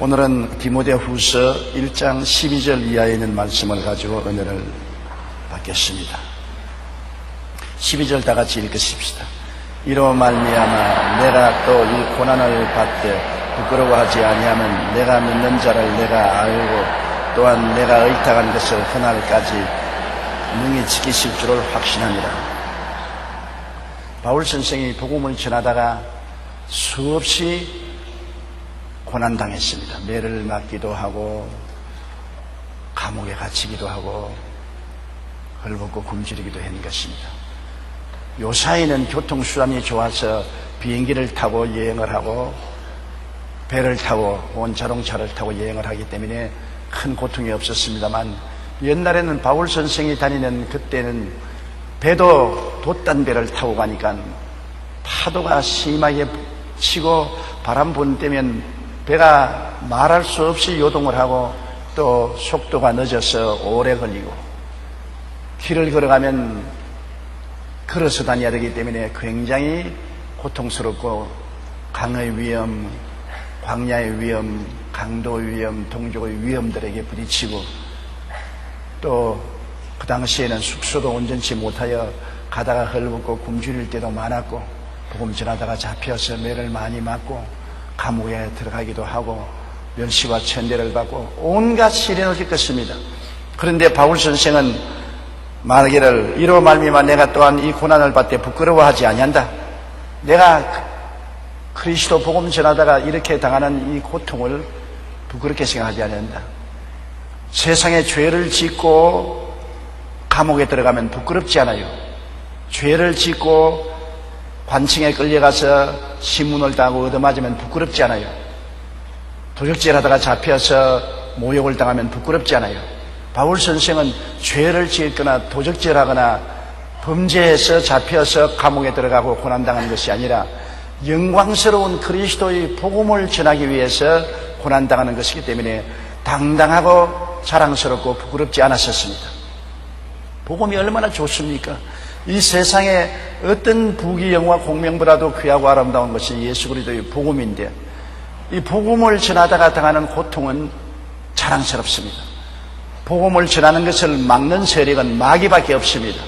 오늘은 디모데후서 1장 12절 이하에 있는 말씀을 가지고 은혜를 받겠습니다. 12절 다 같이 읽으십시다. 이로 말미암아 내가 또 이 고난을 받되 부끄러워하지 아니하면 내가 믿는 자를 내가 알고 또한 내가 의탁한 것을 그날까지 능히 지키실 줄을 확신합니다. 바울 선생이 복음을 전하다가 수없이 고난당했습니다. 매를 맞기도 하고 감옥에 갇히기도 하고 헐벗고 굶주리기도 한 것입니다. 요사이는 교통수단이 좋아서 비행기를 타고 여행을 하고 배를 타고 온 자동차를 타고 여행을 하기 때문에 큰 고통이 없었습니다만, 옛날에는 바울 선생이 다니는 그때는 배도 돛단 배를 타고 가니까 파도가 심하게 치고 바람 부는 때면 배가 말할 수 없이 요동을 하고 또 속도가 늦어서 오래 걸리고, 길을 걸어가면 걸어서 다녀야 되기 때문에 굉장히 고통스럽고 강의 위험, 광야의 위험, 강도의 위험, 동족의 위험들에게 부딪히고, 또 그 당시에는 숙소도 온전치 못하여 가다가 헐벗고 굶주릴 때도 많았고, 복음 전하다가 잡혀서 매를 많이 맞고 감옥에 들어가기도 하고 멸시와 천대를 받고 온갖 시련을 겪었습니다. 그런데 바울 선생은 말하기를 이로 말미암아 내가 또한 이 고난을 받되 부끄러워하지 아니한다. 내가 그리스도 복음 전하다가 이렇게 당하는 이 고통을 부끄럽게 생각하지 않는다. 세상에 죄를 짓고 감옥에 들어가면 부끄럽지 않아요. 죄를 짓고 관청에 끌려가서 신문을 당하고 얻어맞으면 부끄럽지 않아요. 도적질하다가 잡혀서 모욕을 당하면 부끄럽지 않아요. 바울 선생은 죄를 짓거나 도적질하거나 범죄해서 잡혀서 감옥에 들어가고 고난당하는 것이 아니라 영광스러운 그리스도의 복음을 전하기 위해서 고난당하는 것이기 때문에 당당하고 자랑스럽고 부끄럽지 않았었습니다. 복음이 얼마나 좋습니까? 이 세상에 어떤 부귀영화 공명보다도 귀하고 아름다운 것이 예수 그리스도의 복음인데, 이 복음을 전하다가 당하는 고통은 자랑스럽습니다. 복음을 전하는 것을 막는 세력은 마귀밖에 없습니다.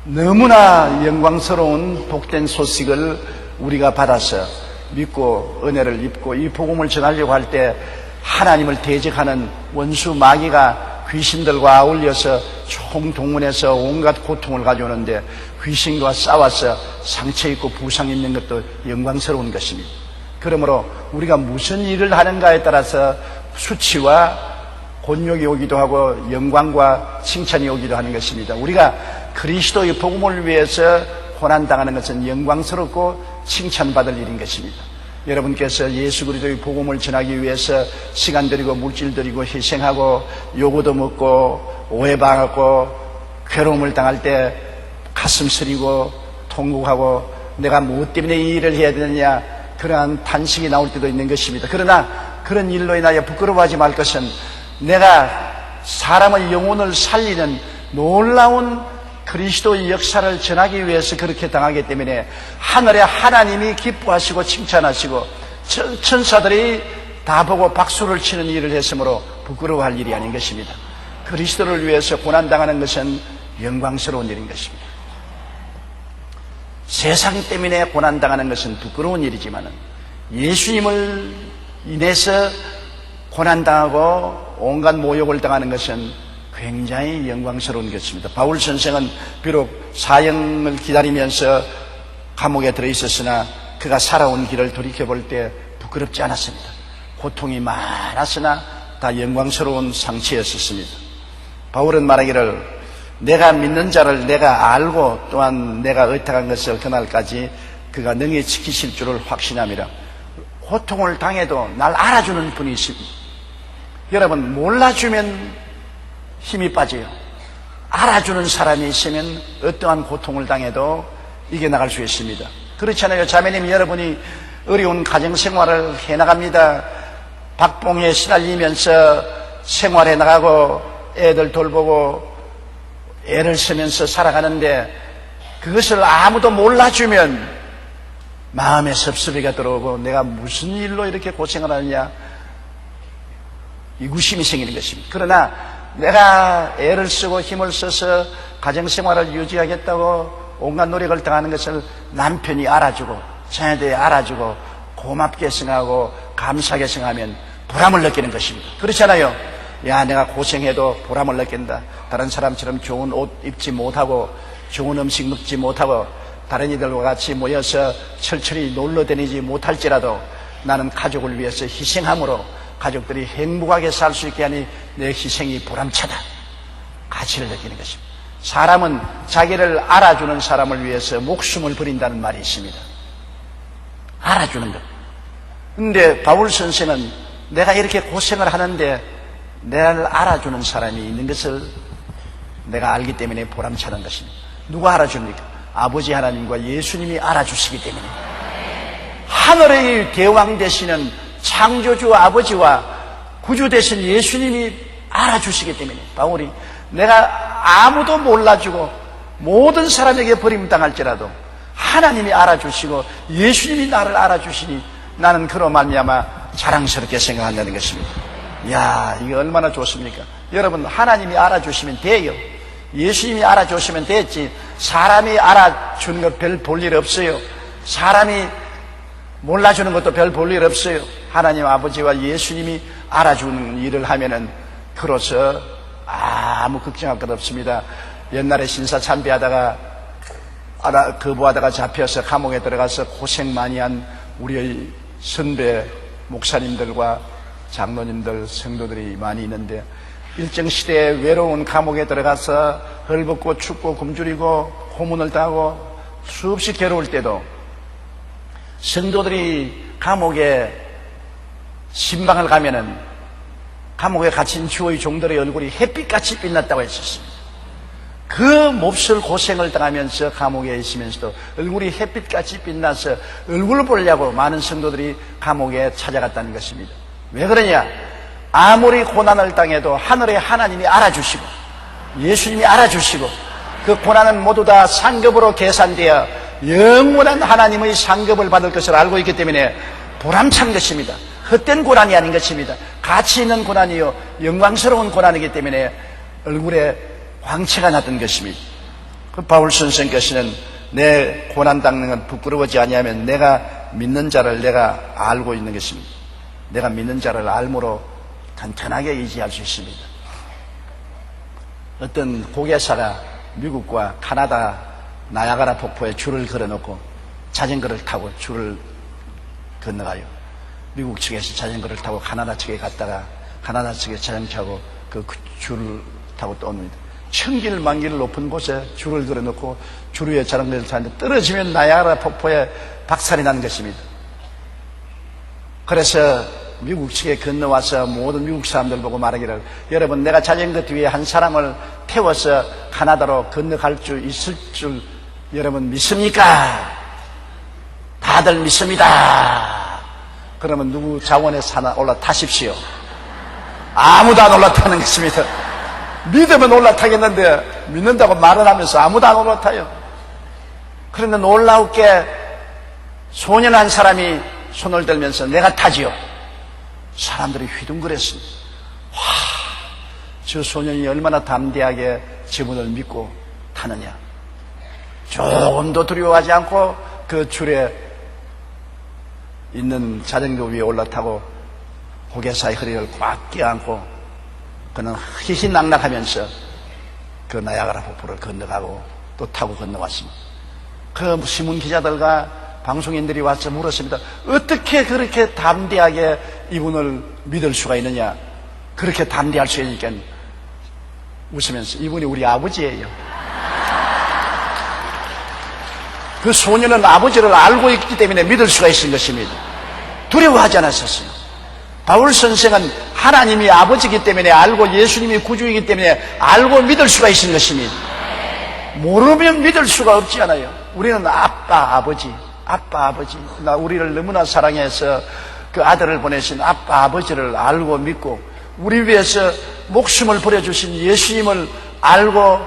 너무나 영광스러운 복된 소식을 우리가 받아서 믿고 은혜를 입고 이 복음을 전하려고 할 때 하나님을 대적하는 원수 마귀가 귀신들과 어울려서 총동원해서 온갖 고통을 가져오는데, 귀신과 싸워서 상처 있고 부상 있는 것도 영광스러운 것입니다. 그러므로 우리가 무슨 일을 하는가에 따라서 수치와 곤욕이 오기도 하고 영광과 칭찬이 오기도 하는 것입니다. 우리가 그리스도의 복음을 위해서 고난당하는 것은 영광스럽고 칭찬받을 일인 것입니다. 여러분께서 예수 그리스도의 복음을 전하기 위해서 시간 들이고 물질 들이고 희생하고 요구도 먹고 오해받고 괴로움을 당할 때 가슴 쓰리고 통곡하고 내가 무엇 때문에 이 일을 해야 되느냐, 그러한 탄식이 나올 때도 있는 것입니다. 그러나 그런 일로 인하여 부끄러워하지 말 것은 내가 사람의 영혼을 살리는 놀라운 그리스도의 역사를 전하기 위해서 그렇게 당하기 때문에 하늘에 하나님이 기뻐하시고 칭찬하시고 천사들이 다 보고 박수를 치는 일을 했으므로 부끄러워할 일이 아닌 것입니다. 그리스도를 위해서 고난당하는 것은 영광스러운 일인 것입니다. 세상 때문에 고난당하는 것은 부끄러운 일이지만 예수님을 인해서 고난당하고 온갖 모욕을 당하는 것은 굉장히 영광스러운 것입니다. 바울 선생은 비록 사형을 기다리면서 감옥에 들어있었으나 그가 살아온 길을 돌이켜볼 때 부끄럽지 않았습니다. 고통이 많았으나 다 영광스러운 상처였었습니다. 바울은 말하기를 내가 믿는 자를 내가 알고 또한 내가 의탁한 것을 그날까지 그가 능히 지키실 줄을 확신함이라. 고통을 당해도 날 알아주는 분이 있습니다. 여러분, 몰라주면 힘이 빠져요. 알아주는 사람이 있으면 어떠한 고통을 당해도 이겨나갈 수 있습니다. 그렇잖아요. 자매님, 여러분이 어려운 가정생활을 해나갑니다. 박봉에 시달리면서 생활해 나가고 애들 돌보고 애를 쓰면서 살아가는데 그것을 아무도 몰라주면 마음에 섭섭이가 들어오고 내가 무슨 일로 이렇게 고생을 하느냐 이구심이 생기는 것입니다. 그러나 내가 애를 쓰고 힘을 써서 가정생활을 유지하겠다고 온갖 노력을 당하는 것을 남편이 알아주고 자녀들이 알아주고 고맙게 생각하고 감사하게 생각하면 보람을 느끼는 것입니다. 그렇잖아요. 야, 내가 고생해도 보람을 느낀다. 다른 사람처럼 좋은 옷 입지 못하고 좋은 음식 먹지 못하고 다른 이들과 같이 모여서 철철히 놀러 다니지 못할지라도 나는 가족을 위해서 희생함으로 가족들이 행복하게 살 수 있게 하니 내 희생이 보람차다. 가치를 느끼는 것입니다. 사람은 자기를 알아주는 사람을 위해서 목숨을 버린다는 말이 있습니다. 알아주는 것. 근데 바울 선생은 내가 이렇게 고생을 하는데 나를 알아주는 사람이 있는 것을 내가 알기 때문에 보람차는 것입니다. 누가 알아줍니까? 아버지 하나님과 예수님이 알아주시기 때문에. 하늘의 대왕 되시는 창조주 아버지와 구주 되신 예수님이 알아주시기 때문에 바울이 내가 아무도 몰라주고 모든 사람에게 버림당할지라도 하나님이 알아주시고 예수님이 나를 알아주시니 나는 그로 말미암아 자랑스럽게 생각한다는 것입니다. 이야, 이게 얼마나 좋습니까? 여러분, 하나님이 알아주시면 돼요. 예수님이 알아주시면 됐지. 사람이 알아주는 것 별 볼 일 없어요. 사람이 몰라주는 것도 별 볼 일 없어요. 하나님 아버지와 예수님이 알아주는 일을 하면은 그로서 아무 걱정할 것 없습니다. 옛날에 신사 참배하다가 거부하다가 잡혀서 감옥에 들어가서 고생 많이 한 우리의 선배 목사님들과 장로님들, 성도들이 많이 있는데 일정 시대에 외로운 감옥에 들어가서 헐벗고 춥고 굶주리고 고문을 당하고 수없이 괴로울 때도 성도들이 감옥에 신방을 가면은 감옥에 갇힌 주의 종들의 얼굴이 햇빛같이 빛났다고 했었습니다. 그 몹쓸 고생을 당하면서 감옥에 있으면서도 얼굴이 햇빛같이 빛나서 얼굴을 보려고 많은 성도들이 감옥에 찾아갔다는 것입니다. 왜 그러냐? 아무리 고난을 당해도 하늘의 하나님이 알아주시고 예수님이 알아주시고 그 고난은 모두 다 상급으로 계산되어 영원한 하나님의 상급을 받을 것을 알고 있기 때문에 보람찬 것입니다. 헛된 고난이 아닌 것입니다. 가치 있는 고난이요 영광스러운 고난이기 때문에 얼굴에 광채가 났던 것입니다. 그 바울 선생께서는 내 고난 당하는 건 부끄러워지 아니하면 내가 믿는 자를 내가 알고 있는 것입니다. 내가 믿는 자를 알므로 단단하게 의지할 수 있습니다. 어떤 고개사가 미국과 카나다 나야가라 폭포에 줄을 걸어놓고 자전거를 타고 줄을 건너가요. 미국 측에서 자전거를 타고 카나다 측에 갔다가 카나다 측에 자전거 타고 그 줄을 타고 또 옵니다. 천길 만길 높은 곳에 줄을 걸어놓고 줄 위에 자전거를 타는데 떨어지면 나야가라 폭포에 박살이 나는 것입니다. 그래서 미국 측에 건너와서 모든 미국 사람들 보고 말하기를 여러분 내가 자전거 뒤에 한 사람을 태워서 카나다로 건너갈 수 있을 줄 여러분 믿습니까? 다들 믿습니다. 그러면 누구 자원에서 하나 올라타십시오. 아무도 안 올라타는 것입니다. 믿으면 올라타겠는데 믿는다고 말을 하면서 아무도 안 올라타요. 그런데 놀라웠게 소년 한 사람이 손을 들면서 내가 타지요. 사람들이 휘둥그랬습니다. 와, 저 소년이 얼마나 담대하게 저분을 믿고 타느냐. 조금도 두려워하지 않고 그 줄에 있는 자전거 위에 올라타고 고개사의 허리를 꽉 껴안고 그는 희희낙낙하면서 그 나야가라 폭포를 건너가고 또 타고 건너왔습니다. 그 신문 기자들과 방송인들이 와서 물었습니다. 어떻게 그렇게 담대하게 이분을 믿을 수가 있느냐? 그렇게 담대할 수 있으니까 웃으면서 이분이 우리 아버지예요. 그 소년은 아버지를 알고 있기 때문에 믿을 수가 있는 것입니다. 두려워하지 않았었어요. 바울 선생은 하나님이 아버지이기 때문에 알고 예수님이 구주이기 때문에 알고 믿을 수가 있는 것입니다. 모르면 믿을 수가 없지 않아요. 우리는 아빠 아버지 우리를 너무나 사랑해서 그 아들을 보내신 아빠 아버지를 알고 믿고 우리 위해서 목숨을 버려주신 예수님을 알고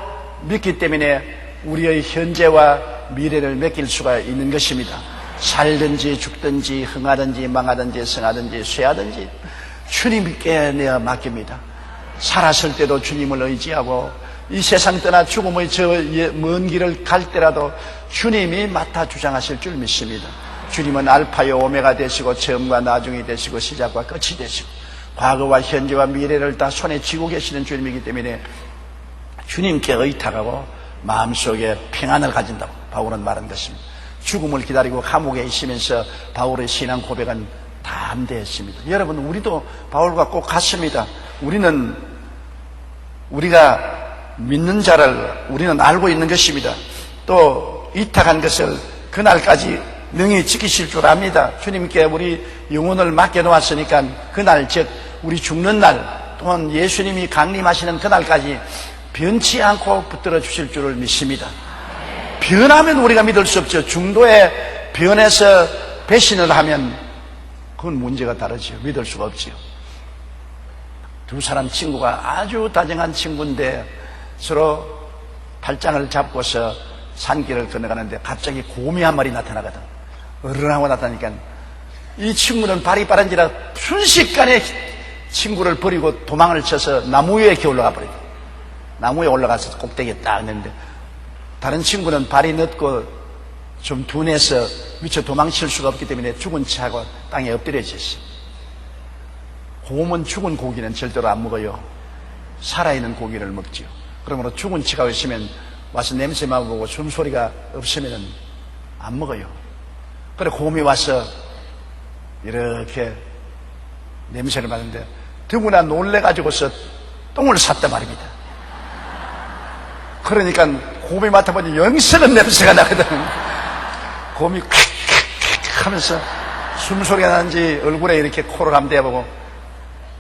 믿기 때문에 우리의 현재와 미래를 맡길 수가 있는 것입니다. 살든지 죽든지 흥하든지 망하든지 성하든지 쇠하든지 주님께 내어 맡깁니다. 살았을 때도 주님을 의지하고 이 세상 떠나 죽음의 저 먼 길을 갈 때라도 주님이 맡아 주장하실 줄 믿습니다. 주님은 알파요 오메가 되시고 처음과 나중이 되시고 시작과 끝이 되시고 과거와 현재와 미래를 다 손에 쥐고 계시는 주님이기 때문에 주님께 의탁하고 마음속에 평안을 가진다고 바울은 말한 것입니다. 죽음을 기다리고 감옥에 있으면서 바울의 신앙 고백은 담대했습니다. 여러분, 우리도 바울과 꼭 같습니다. 우리가 믿는 자를 우리는 알고 있는 것입니다. 또 위탁한 것을 그날까지 능히 지키실 줄 압니다. 주님께 우리 영혼을 맡겨놓았으니까 그날, 즉 우리 죽는 날 또한 예수님이 강림하시는 그날까지 변치 않고 붙들어 주실 줄을 믿습니다. 변하면 우리가 믿을 수 없죠. 중도에 변해서 배신을 하면 그건 문제가 다르죠. 믿을 수가 없죠. 두 사람 친구가 아주 다정한 친구인데 서로 팔짱을 잡고서 산길을 건너가는데 갑자기 곰이 한 마리 나타나거든. 어른하고 나타나니까 이 친구는 발이 빠른지라 순식간에 친구를 버리고 도망을 쳐서 나무 위에 올라가 버리고 나무에 올라가서 꼭대기에 딱 있는데 다른 친구는 발이 늦고 좀 둔해서 미처 도망칠 수가 없기 때문에 죽은 채하고 땅에 엎드려졌어. 곰은 죽은 고기는 절대로 안 먹어요. 살아있는 고기를 먹지요. 그러므로 죽은 채가 있으면 와서 냄새 맡아보고 숨소리가 없으면 안 먹어요. 그래 곰이 와서 이렇게 냄새를 맡는데 더구나 놀래가지고서 똥을 쌌단 말입니다. 그러니까 곰이 맡아보니 영성은 냄새가 나거든. 곰이 콱콱콱 하면서 숨소리가 나는지 얼굴에 이렇게 코를 한번 대보고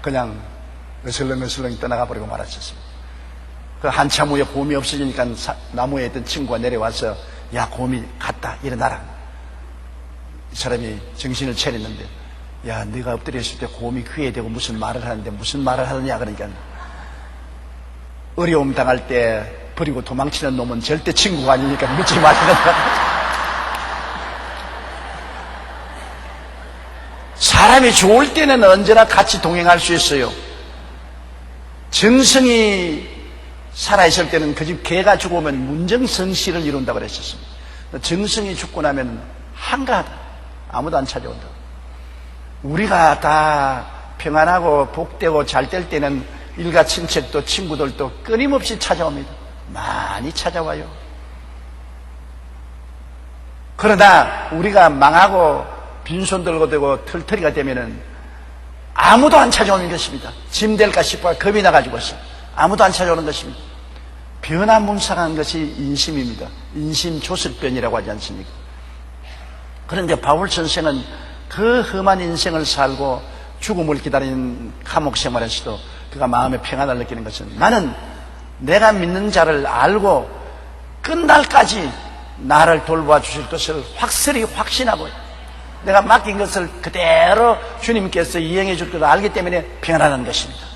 그냥 으슬렁으슬렁 떠나가 버리고 말았었습니다. 그 한참 후에 곰이 없어지니까 나무에 있던 친구가 내려와서 야, 곰이 갔다, 일어나라. 이 사람이 정신을 차렸는데 야, 네가 엎드렸을 때 곰이 귀에 대고 무슨 말을 하는데 무슨 말을 하느냐. 그러니까 어려움 당할 때 버리고 도망치는 놈은 절대 친구가 아니니까 믿지 말라는. 사람이 좋을 때는 언제나 같이 동행할 수 있어요. 정성이 살아있을 때는 그 집 개가 죽으면 문정성시를 이룬다고 그랬었습니다. 정성이 죽고 나면 한가하다. 아무도 안 찾아온다. 우리가 다 평안하고 복되고 잘 될 때는 일가 친척도 친구들도 끊임없이 찾아옵니다. 많이 찾아와요. 그러나 우리가 망하고 빈손 들고 되고 털터리가 되면은 아무도 안 찾아오는 것입니다. 짐 될까 싶어 겁이 나가지고서 아무도 안 찾아오는 것입니다. 변화문상한 것이 인심입니다. 인심조습변이라고 하지 않습니까? 그런데 바울 선생은 그 험한 인생을 살고 죽음을 기다리는 감옥 생활에서도 그가 마음의 평안을 느끼는 것은 나는 내가 믿는 자를 알고 끝날까지 나를 돌보아 주실 것을 확실히 확신하고 내가 맡긴 것을 그대로 주님께서 이행해 줄 것을 알기 때문에 평안하는 것입니다.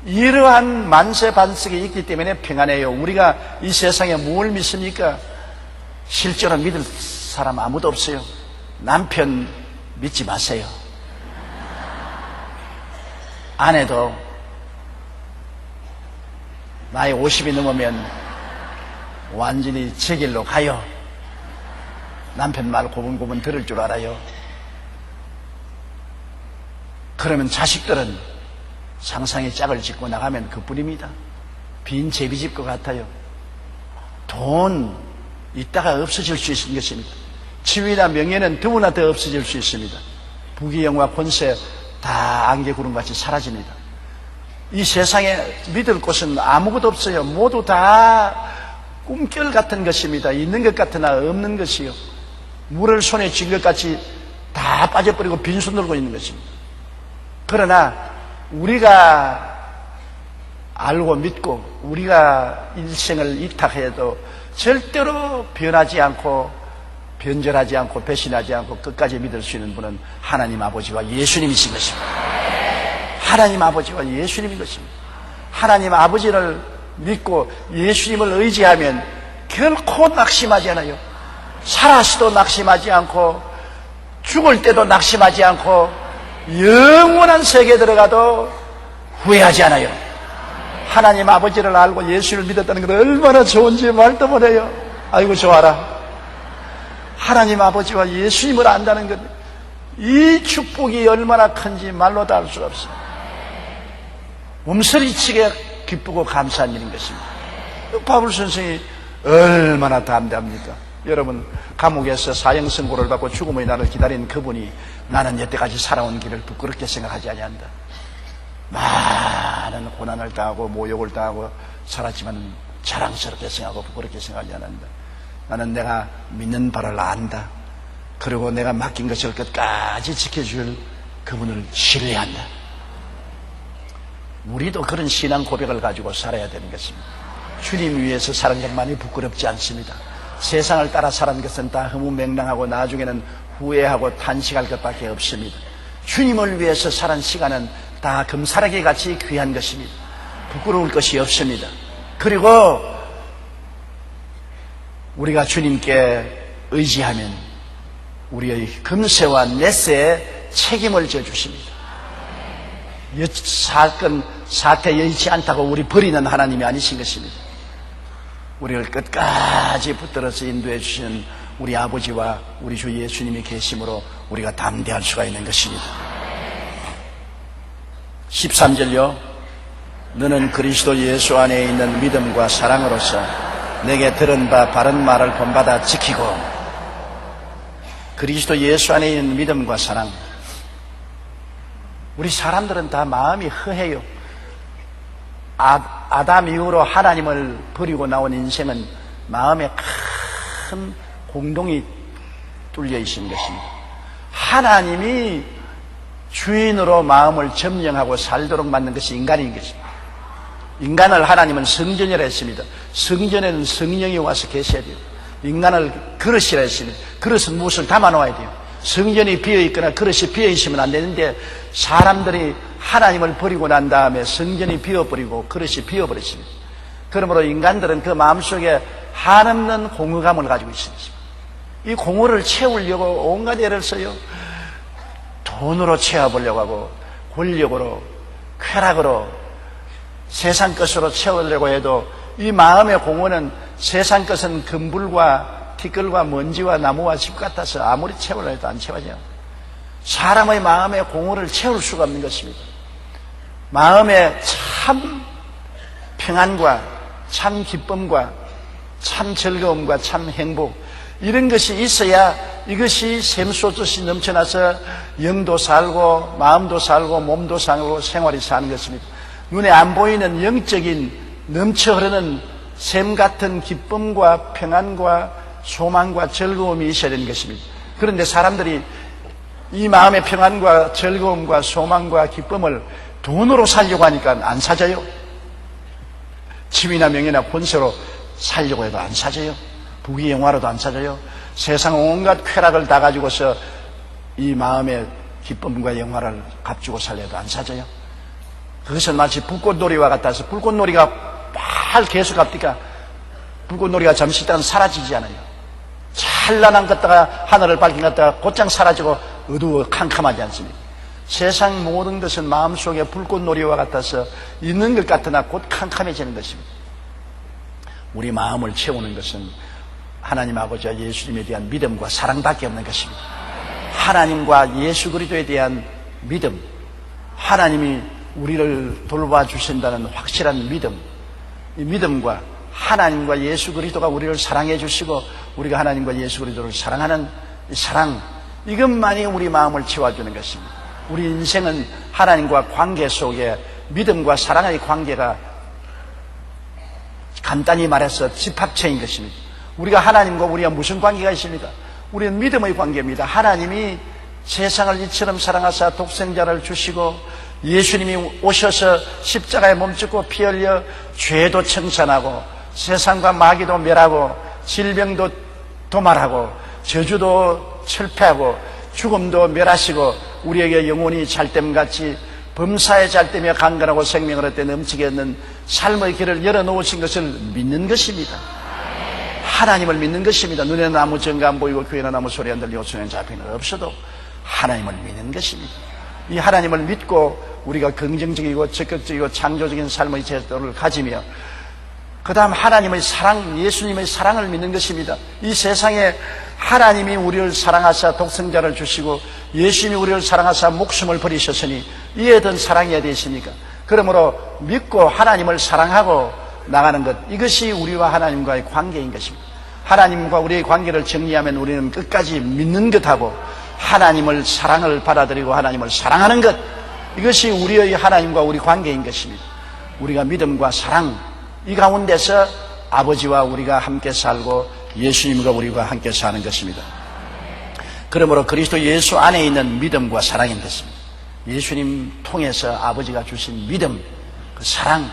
이러한 만세 반석이 있기 때문에 평안해요. 우리가 이 세상에 뭘 믿습니까? 실제로 믿을 사람 아무도 없어요. 남편 믿지 마세요. 아내도 나이 50이 넘으면 완전히 제 길로 가요. 남편 말 고분고분 들을 줄 알아요. 그러면 자식들은 상상의 짝을 짓고 나가면 그뿐입니다. 빈 제비집과 같아요. 돈 있다가 없어질 수 있는 것입니다. 지위나 명예는 더구나 더 없어질 수 있습니다. 부귀영화 권세 다 안개구름같이 사라집니다. 이 세상에 믿을 곳은 아무것도 없어요. 모두 다 꿈결 같은 것입니다. 있는 것 같으나 없는 것이요. 물을 손에 쥔 것 같이 다 빠져버리고 빈손 들고 있는 것입니다. 그러나 우리가 알고 믿고 우리가 일생을 이탁해도 절대로 변하지 않고 변절하지 않고 배신하지 않고 끝까지 믿을 수 있는 분은 하나님 아버지와 예수님이신 것입니다. 하나님 아버지와 예수님인 것입니다. 하나님 아버지를 믿고 예수님을 의지하면 결코 낙심하지 않아요. 살아서도 낙심하지 않고 죽을 때도 낙심하지 않고 영원한 세계에 들어가도 후회하지 않아요. 하나님 아버지를 알고 예수를 믿었다는 것 얼마나 좋은지 말도 못해요. 아이고 좋아라. 하나님 아버지와 예수님을 안다는 것, 이 축복이 얼마나 큰지 말로 다 알 수가 없어요. 몸서리치게 기쁘고 감사한 일인 것입니다. 바울 선생이 얼마나 담대합니까? 여러분, 감옥에서 사형선고를 받고 죽음의 날을 기다린 그분이 나는 여태까지 살아온 길을 부끄럽게 생각하지 아니한다. 많은 고난을 당하고 모욕을 당하고 살았지만 자랑스럽게 생각하고 부끄럽게 생각하지 않는다. 나는 내가 믿는 바를 안다. 그리고 내가 맡긴 것을 끝까지 지켜줄 그분을 신뢰한다. 우리도 그런 신앙 고백을 가지고 살아야 되는 것입니다. 주님 위해서 사는 것만이 부끄럽지 않습니다. 세상을 따라 사는 것은 다 허무맹랑하고 나중에는 후회하고 탄식할 것밖에 없습니다. 주님을 위해서 사는 시간은 다 금사라기 같이 귀한 것입니다. 부끄러울 것이 없습니다. 그리고 우리가 주님께 의지하면 우리의 금세와 넷세에 책임을 져주십니다. 사태 여의치 않다고 우리 버리는 하나님이 아니신 것입니다. 우리를 끝까지 붙들어서 인도해 주시는 우리 아버지와 우리 주 예수님이 계심으로 우리가 담대할 수가 있는 것입니다. 13절요. 너는 그리스도 예수 안에 있는 믿음과 사랑으로서 내게 들은 바 바른 말을 본받아 지키고, 그리스도 예수 안에 있는 믿음과 사랑. 우리 사람들은 다 마음이 허해요. 아담 이후로 하나님을 버리고 나온 인생은 마음에 큰 공동이 뚫려 있는 것입니다. 하나님이 주인으로 마음을 점령하고 살도록 만든 것이 인간인 것입니다. 인간을 하나님은 성전이라 했습니다. 성전에는 성령이 와서 계셔야 돼요. 인간을 그릇이라 했습니다. 그릇은 무엇을 담아놓아야 돼요. 성전이 비어있거나 그릇이 비어있으면 안 되는데 사람들이 하나님을 버리고 난 다음에 성전이 비어버리고 그릇이 비어버렸습니다. 그러므로 인간들은 그 마음속에 한없는 공허감을 가지고 있습니다. 이 공허를 채우려고 온갖 애를 써요. 돈으로 채워보려고 하고, 권력으로, 쾌락으로, 세상 것으로 채우려고 해도 이 마음의 공허는 세상 것은 금불과 티끌과 먼지와 나무와 집 같아서 아무리 채우려 해도 안 채워져요. 사람의 마음의 공허를 채울 수가 없는 것입니다. 마음에 참 평안과 참 기쁨과 참 즐거움과 참 행복, 이런 것이 있어야 이것이 샘솟듯이 넘쳐나서 영도 살고 마음도 살고 몸도 살고 생활이 사는 것입니다. 눈에 안 보이는 영적인 넘쳐 흐르는 샘 같은 기쁨과 평안과 소망과 즐거움이 있어야 되는 것입니다. 그런데 사람들이 이 마음의 평안과 즐거움과 소망과 기쁨을 돈으로 살려고 하니까 안 사져요. 지위나 명예나 권세로 살려고 해도 안 사져요. 부귀 영화로도 안 사져요. 세상 온갖 쾌락을 다 가지고서 이 마음의 기쁨과 영화를 값주고 살려도 안 사져요. 그것은 마치 불꽃놀이와 같아서, 불꽃놀이가 발 계속 갑니까? 불꽃놀이가 잠시 있다가 사라지지 않아요. 찬란한 것다가 하늘을 밝힌 것다가 곧장 사라지고 어두워 캄캄하지 않습니다. 세상 모든 것은 마음속에 불꽃놀이와 같아서 있는 것 같으나 곧 캄캄해지는 것입니다. 우리 마음을 채우는 것은 하나님 아버지와 예수님에 대한 믿음과 사랑밖에 없는 것입니다. 하나님과 예수 그리스도에 대한 믿음, 하나님이 우리를 돌봐주신다는 확실한 믿음, 이 믿음과 하나님과 예수 그리스도가 우리를 사랑해 주시고 우리가 하나님과 예수 그리스도를 사랑하는 이 사랑, 이것만이 우리 마음을 채워주는 것입니다. 우리 인생은 하나님과 관계 속에 믿음과 사랑의 관계가 간단히 말해서 집합체인 것입니다. 우리가 하나님과 우리가 무슨 관계가 있습니까? 우리는 믿음의 관계입니다. 하나님이 세상을 이처럼 사랑하사 독생자를 주시고 예수님이 오셔서 십자가에 몸짓고 피 흘려 죄도 청산하고 세상과 마귀도 멸하고 질병도 도말하고 저주도 철폐하고 죽음도 멸하시고 우리에게 영원히 잘됨같이 범사에 잘되며 강건하고 생명을 얻되 넘치게 얻는 삶의 길을 열어놓으신 것을 믿는 것입니다. 하나님을 믿는 것입니다. 눈에는 아무 증거 안 보이고 귀에는 아무 소리 안 들리고 손에는 잡히는 없어도 하나님을 믿는 것입니다. 이 하나님을 믿고 우리가 긍정적이고 적극적이고 창조적인 삶의 제도를 가지며 그 다음 하나님의 사랑, 예수님의 사랑을 믿는 것입니다. 이 세상에 하나님이 우리를 사랑하사 독생자를 주시고 예수님이 우리를 사랑하사 목숨을 버리셨으니 이에 더 사랑이 어디 있습니까? 그러므로 믿고 하나님을 사랑하고 나가는 것, 이것이 우리와 하나님과의 관계인 것입니다. 하나님과 우리의 관계를 정리하면 우리는 끝까지 믿는 것하고 하나님을 사랑을 받아들이고 하나님을 사랑하는 것, 이것이 우리의 하나님과 우리 관계인 것입니다. 우리가 믿음과 사랑, 이 가운데서 아버지와 우리가 함께 살고 예수님과 우리가 함께 사는 것입니다. 그러므로 그리스도 예수 안에 있는 믿음과 사랑인 것입니다. 예수님 통해서 아버지가 주신 믿음, 그 사랑,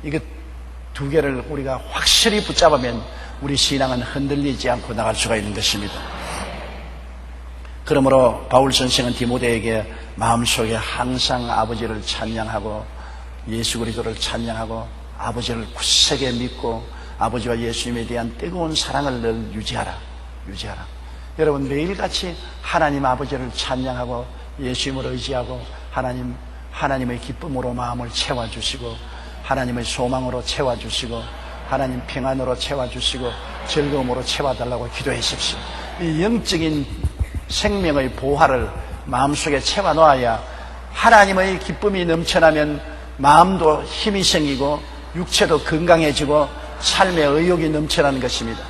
이거 두 개를 우리가 확실히 붙잡으면 우리 신앙은 흔들리지 않고 나갈 수가 있는 것입니다. 그러므로 바울 선생은 디모데에게 마음속에 항상 아버지를 찬양하고 예수 그리스도를 찬양하고 아버지를 굳세게 믿고 아버지와 예수님에 대한 뜨거운 사랑을 늘 유지하라. 여러분 매일같이 하나님 아버지를 찬양하고 예수님을 의지하고 하나님의 기쁨으로 마음을 채워주시고 하나님의 소망으로 채워주시고 하나님 평안으로 채워주시고 즐거움으로 채워달라고 기도하십시오. 이 영적인 생명의 보화를 마음속에 채워놓아야 하나님의 기쁨이 넘쳐나면 마음도 힘이 생기고 육체도 건강해지고 삶의 의욕이 넘쳐나는 것입니다.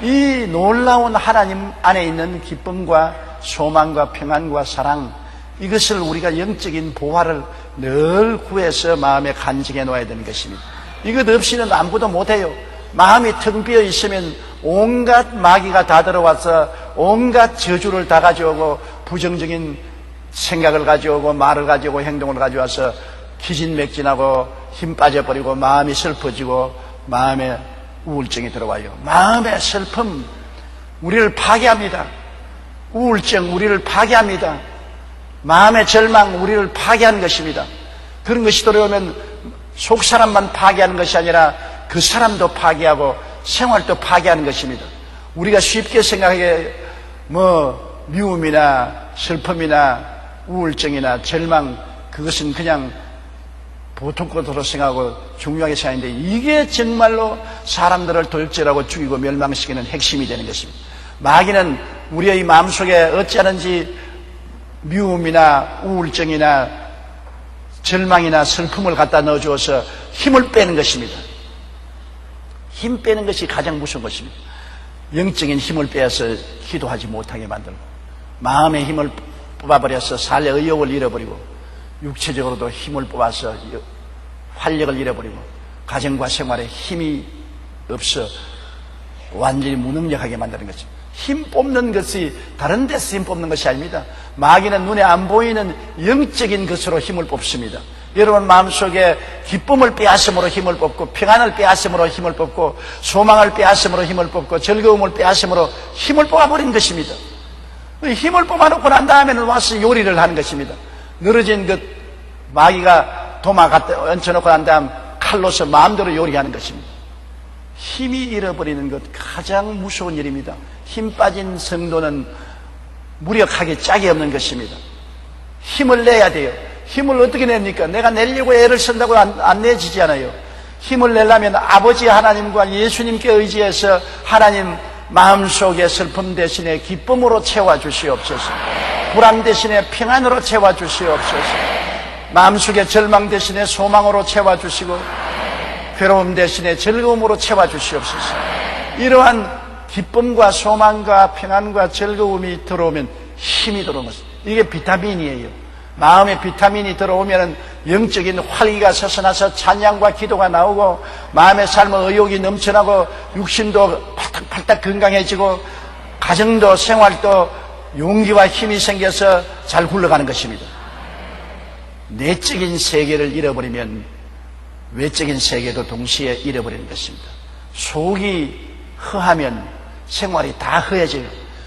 이 놀라운 하나님 안에 있는 기쁨과 소망과 평안과 사랑, 이것을 우리가 영적인 보화를 늘 구해서 마음에 간직해 놓아야 되는 것입니다. 이것 없이는 아무것도 못해요. 마음이 텅 비어 있으면 온갖 마귀가 다 들어와서 온갖 저주를 다 가져오고 부정적인 생각을 가져오고 말을 가져오고 행동을 가져와서 기진맥진하고 힘 빠져버리고 마음이 슬퍼지고 마음에 우울증이 들어와요. 마음의 슬픔 우리를 파괴합니다. 우울증 우리를 파괴합니다. 마음의 절망 우리를 파괴하는 것입니다. 그런 것이 들어오면 속 사람만 파괴하는 것이 아니라 그 사람도 파괴하고 생활도 파괴하는 것입니다. 우리가 쉽게 생각하기에 미움이나 슬픔이나 우울증이나 절망, 그것은 그냥 보통 것으로 생각하고 중요하게 생각하는데 이게 정말로 사람들을 돌절하고 죽이고 멸망시키는 핵심이 되는 것입니다. 마귀는 우리의 마음속에 어찌하는지 미움이나 우울증이나 절망이나 슬픔을 갖다 넣어주어서 힘을 빼는 것입니다. 힘 빼는 것이 가장 무서운 것입니다. 영적인 힘을 빼앗아 기도하지 못하게 만들고 마음의 힘을 뽑아버려서 살의 의욕을 잃어버리고 육체적으로도 힘을 뽑아서 활력을 잃어버리고 가정과 생활에 힘이 없어 완전히 무능력하게 만드는 거죠. 힘 뽑는 것이 다른 데서 힘 뽑는 것이 아닙니다. 마귀는 눈에 안 보이는 영적인 것으로 힘을 뽑습니다. 여러분 마음속에 기쁨을 빼앗음으로 힘을 뽑고 평안을 빼앗음으로 힘을 뽑고 소망을 빼앗음으로 힘을 뽑고 즐거움을 빼앗음으로 힘을 뽑아버린 것입니다. 힘을 뽑아놓고 난 다음에는 와서 요리를 하는 것입니다. 늘어진 것 마귀가 도마 갖다 얹혀놓고 난 다음 칼로서 마음대로 요리하는 것입니다. 힘이 잃어버리는 것 가장 무서운 일입니다. 힘 빠진 성도는 무력하게 짝이 없는 것입니다. 힘을 내야 돼요. 힘을 어떻게 냅니까? 내가 내려고 애를 쓴다고 안 내지지 않아요. 힘을 내려면 아버지 하나님과 예수님께 의지해서 하나님 마음속에 슬픔 대신에 기쁨으로 채워주시옵소서. 불안 대신에 평안으로 채워주시옵소서. 마음속에 절망 대신에 소망으로 채워주시고 괴로움 대신에 즐거움으로 채워주시옵소서. 이러한 기쁨과 소망과 평안과 즐거움이 들어오면 힘이 들어오는 것입니다. 이게 비타민이에요. 마음에 비타민이 들어오면 영적인 활기가 솟아나서 찬양과 기도가 나오고 마음의 삶의 의욕이 넘쳐나고 육신도 팔딱팔딱 건강해지고 가정도 생활도 용기와 힘이 생겨서 잘 굴러가는 것입니다. 내적인 세계를 잃어버리면 외적인 세계도 동시에 잃어버리는 것입니다. 속이 허하면 생활이 다 허해져요.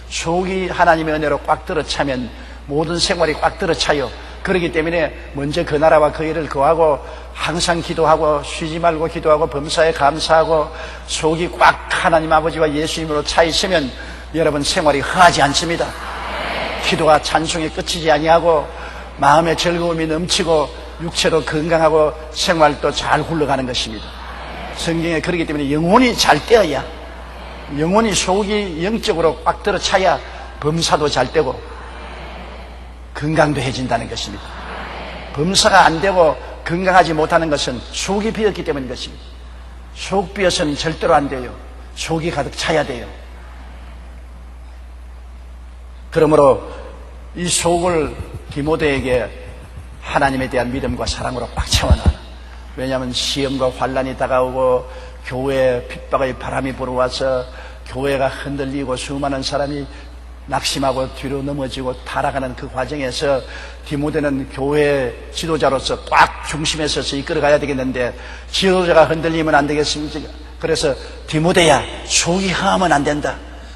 속이 하나님의 은혜로 꽉 들어차면 모든 생활이 꽉 들어차요. 그렇기 때문에 먼저 그 나라와 그 일을 구하고 항상 기도하고 쉬지 말고 기도하고 범사에 감사하고 속이 꽉 하나님 아버지와 예수님으로 차 있으면 여러분 생활이 흥하지 않습니다. 기도가 찬송에 끝이지 아니하고 마음의 즐거움이 넘치고 육체로 건강하고 생활도 잘 굴러가는 것입니다. 성경에 그렇기 때문에 영혼이 잘 되어야, 영혼이 속이 영적으로 꽉 들어 차야 범사도 잘 되고 건강도 해진다는 것입니다. 범사가 안 되고 건강하지 못하는 것은 속이 비었기 때문인 것입니다. 속 비어서는 절대로 안 돼요. 속이 가득 차야 돼요. 그러므로 이 속을 디모데에게 하나님에 대한 믿음과 사랑으로 꽉 채워놔라. 왜냐하면 시험과 환난이 다가오고 교회에 핍박의 바람이 불어와서 교회가 흔들리고 수많은 사람이 낙심하고 뒤로 넘어지고 타락하는 그 과정에서 디모데는 교회 지도자로서 꽉 중심에 서서 이끌어가야 되겠는데 지도자가 흔들리면 안 되겠습니까? 그래서 디모데야, 속이 상하면 안 된다.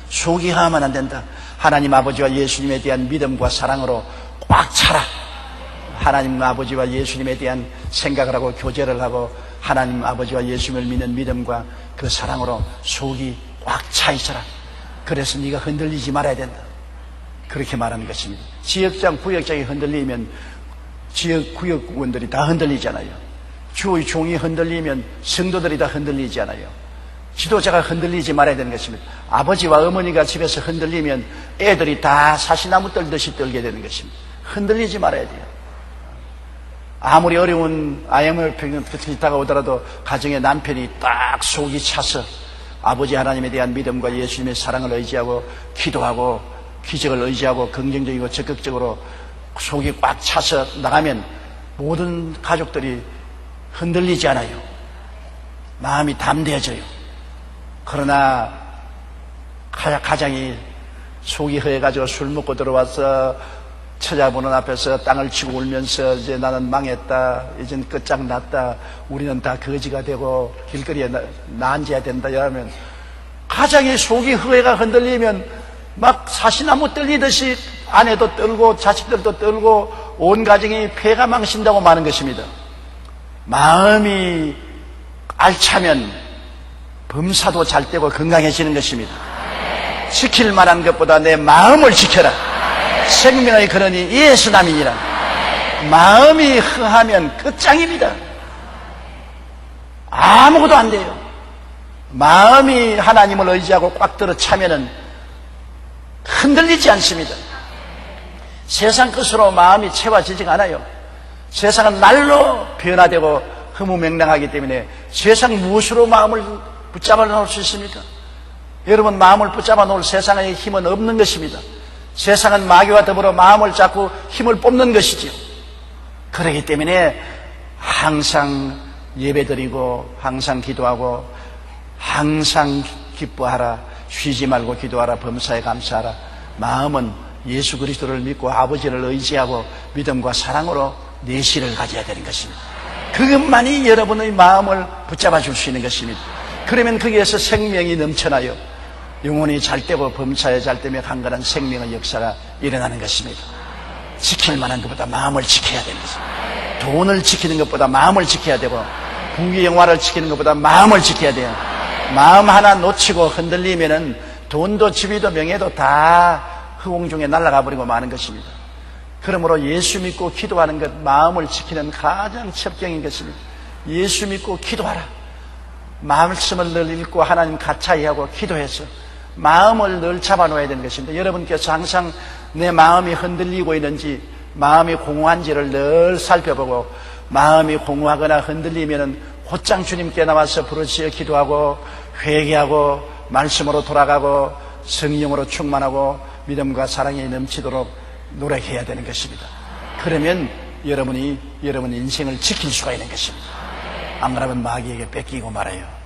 속이 상하면 안 된다. 하나님 아버지와 예수님에 대한 믿음과 사랑으로 꽉 차라. 하나님 아버지와 예수님에 대한 생각을 하고 교제를 하고 하나님 아버지와 예수님을 믿는 믿음과 그 사랑으로 속이 꽉 차 있어라. 그래서 네가 흔들리지 말아야 된다. 그렇게 말하는 것입니다. 지역장, 구역장이 흔들리면 지역 구역원들이 다 흔들리잖아요. 주의 종이 흔들리면 성도들이 다 흔들리잖아요. 지도자가 흔들리지 말아야 되는 것입니다. 아버지와 어머니가 집에서 흔들리면 애들이 다 사시나무 떨듯이 떨게 되는 것입니다. 흔들리지 말아야 돼요. 아무리 어려운 IMF 같은 다가오더라도 가정의 남편이 딱 속이 차서 아버지 하나님에 대한 믿음과 예수님의 사랑을 의지하고 기도하고 기적을 의지하고 긍정적이고 적극적으로 속이 꽉 차서 나가면 모든 가족들이 흔들리지 않아요. 마음이 담대해져요. 그러나 가장이 속이 허해가지고 술 먹고 들어와서 처자보는 앞에서 땅을 치고 울면서 이제 나는 망했다, 이젠 끝장났다, 우리는 다 거지가 되고 길거리에 난제해야 된다 이러면 가장의 속이 허해가 흔들리면 막 사시나무 떨리듯이 아내도 떨고 자식들도 떨고 온 가정이 폐가 망신다고 말하는 것입니다. 마음이 알차면 범사도 잘 되고 건강해지는 것입니다. 지킬 만한 것보다 내 마음을 지켜라. 생명의 근원이 이에서 남이니라. 마음이 흥하면 끝장입니다. 아무것도 안 돼요. 마음이 하나님을 의지하고 꽉 들어 차면은 흔들리지 않습니다. 세상 것으로 마음이 채워지지가 않아요. 세상은 날로 변화되고 허무맹랑하기 때문에 세상 무엇으로 마음을 붙잡아 놓을 수 있습니까? 여러분, 마음을 붙잡아 놓을 세상의 힘은 없는 것입니다. 세상은 마귀와 더불어 마음을 잡고 힘을 뽑는 것이지요. 그렇기 때문에 항상 예배드리고 항상 기도하고 항상 기뻐하라. 쉬지 말고 기도하라. 범사에 감사하라. 마음은 예수 그리스도를 믿고 아버지를 의지하고 믿음과 사랑으로 내실을 가져야 되는 것입니다. 그것만이 여러분의 마음을 붙잡아 줄 수 있는 것입니다. 그러면 거기에서 생명이 넘쳐나요. 영혼이 잘 되고 범사에 잘 되며 강건한 생명의 역사가 일어나는 것입니다. 지킬 만한 것보다 마음을 지켜야 되는 것입니다. 돈을 지키는 것보다 마음을 지켜야 되고 부귀 영화를 지키는 것보다 마음을 지켜야 돼요. 마음 하나 놓치고 흔들리면은 돈도 지위도 명예도 다 허공 중에 날아가 버리고 마는 것입니다. 그러므로 예수 믿고 기도하는 것, 마음을 지키는 가장 첩경인 것입니다. 예수 믿고 기도하라. 말씀을 늘 읽고 하나님 가차히 하고 기도해서 마음을 늘 잡아놓아야 되는 것입니다. 여러분께서 항상 내 마음이 흔들리고 있는지, 마음이 공허한지를 늘 살펴보고 마음이 공허하거나 흔들리면은 곧장 주님께 나와서 부르짖어 기도하고 회개하고 말씀으로 돌아가고 성령으로 충만하고 믿음과 사랑이 넘치도록 노력해야 되는 것입니다. 그러면 여러분이 여러분 인생을 지킬 수가 있는 것입니다. 안 그러면 마귀에게 뺏기고 말아요.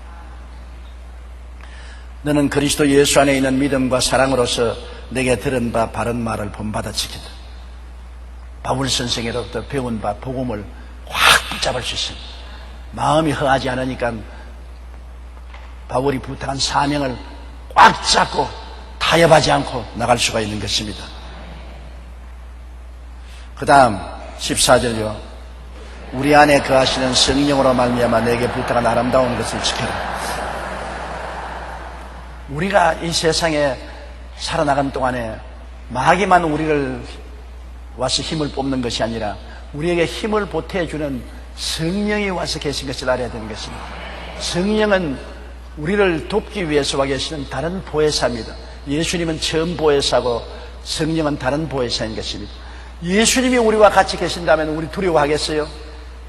너는 그리스도 예수 안에 있는 믿음과 사랑으로서 내게 들은 바 바른 말을 본받아 지킨다. 바울 선생으로부터 배운 바 복음을 확 붙잡을 수 있습니다. 마음이 허하지 않으니까 바울이 부탁한 사명을 꽉 잡고 타협하지 않고 나갈 수가 있는 것입니다. 그 다음 14절요. 우리 안에 거하시는 성령으로 말미암아 내게 부탁한 아름다운 것을 지켜라. 우리가 이 세상에 살아나간 동안에 마귀만 우리를 와서 힘을 뽑는 것이 아니라 우리에게 힘을 보태주는 성령이 와서 계신 것을 알아야 되는 것입니다. 성령은 우리를 돕기 위해서 와 계시는 다른 보혜사입니다. 예수님은 처음 보혜사고 성령은 다른 보혜사인 것입니다. 예수님이 우리와 같이 계신다면 우리 두려워하겠어요?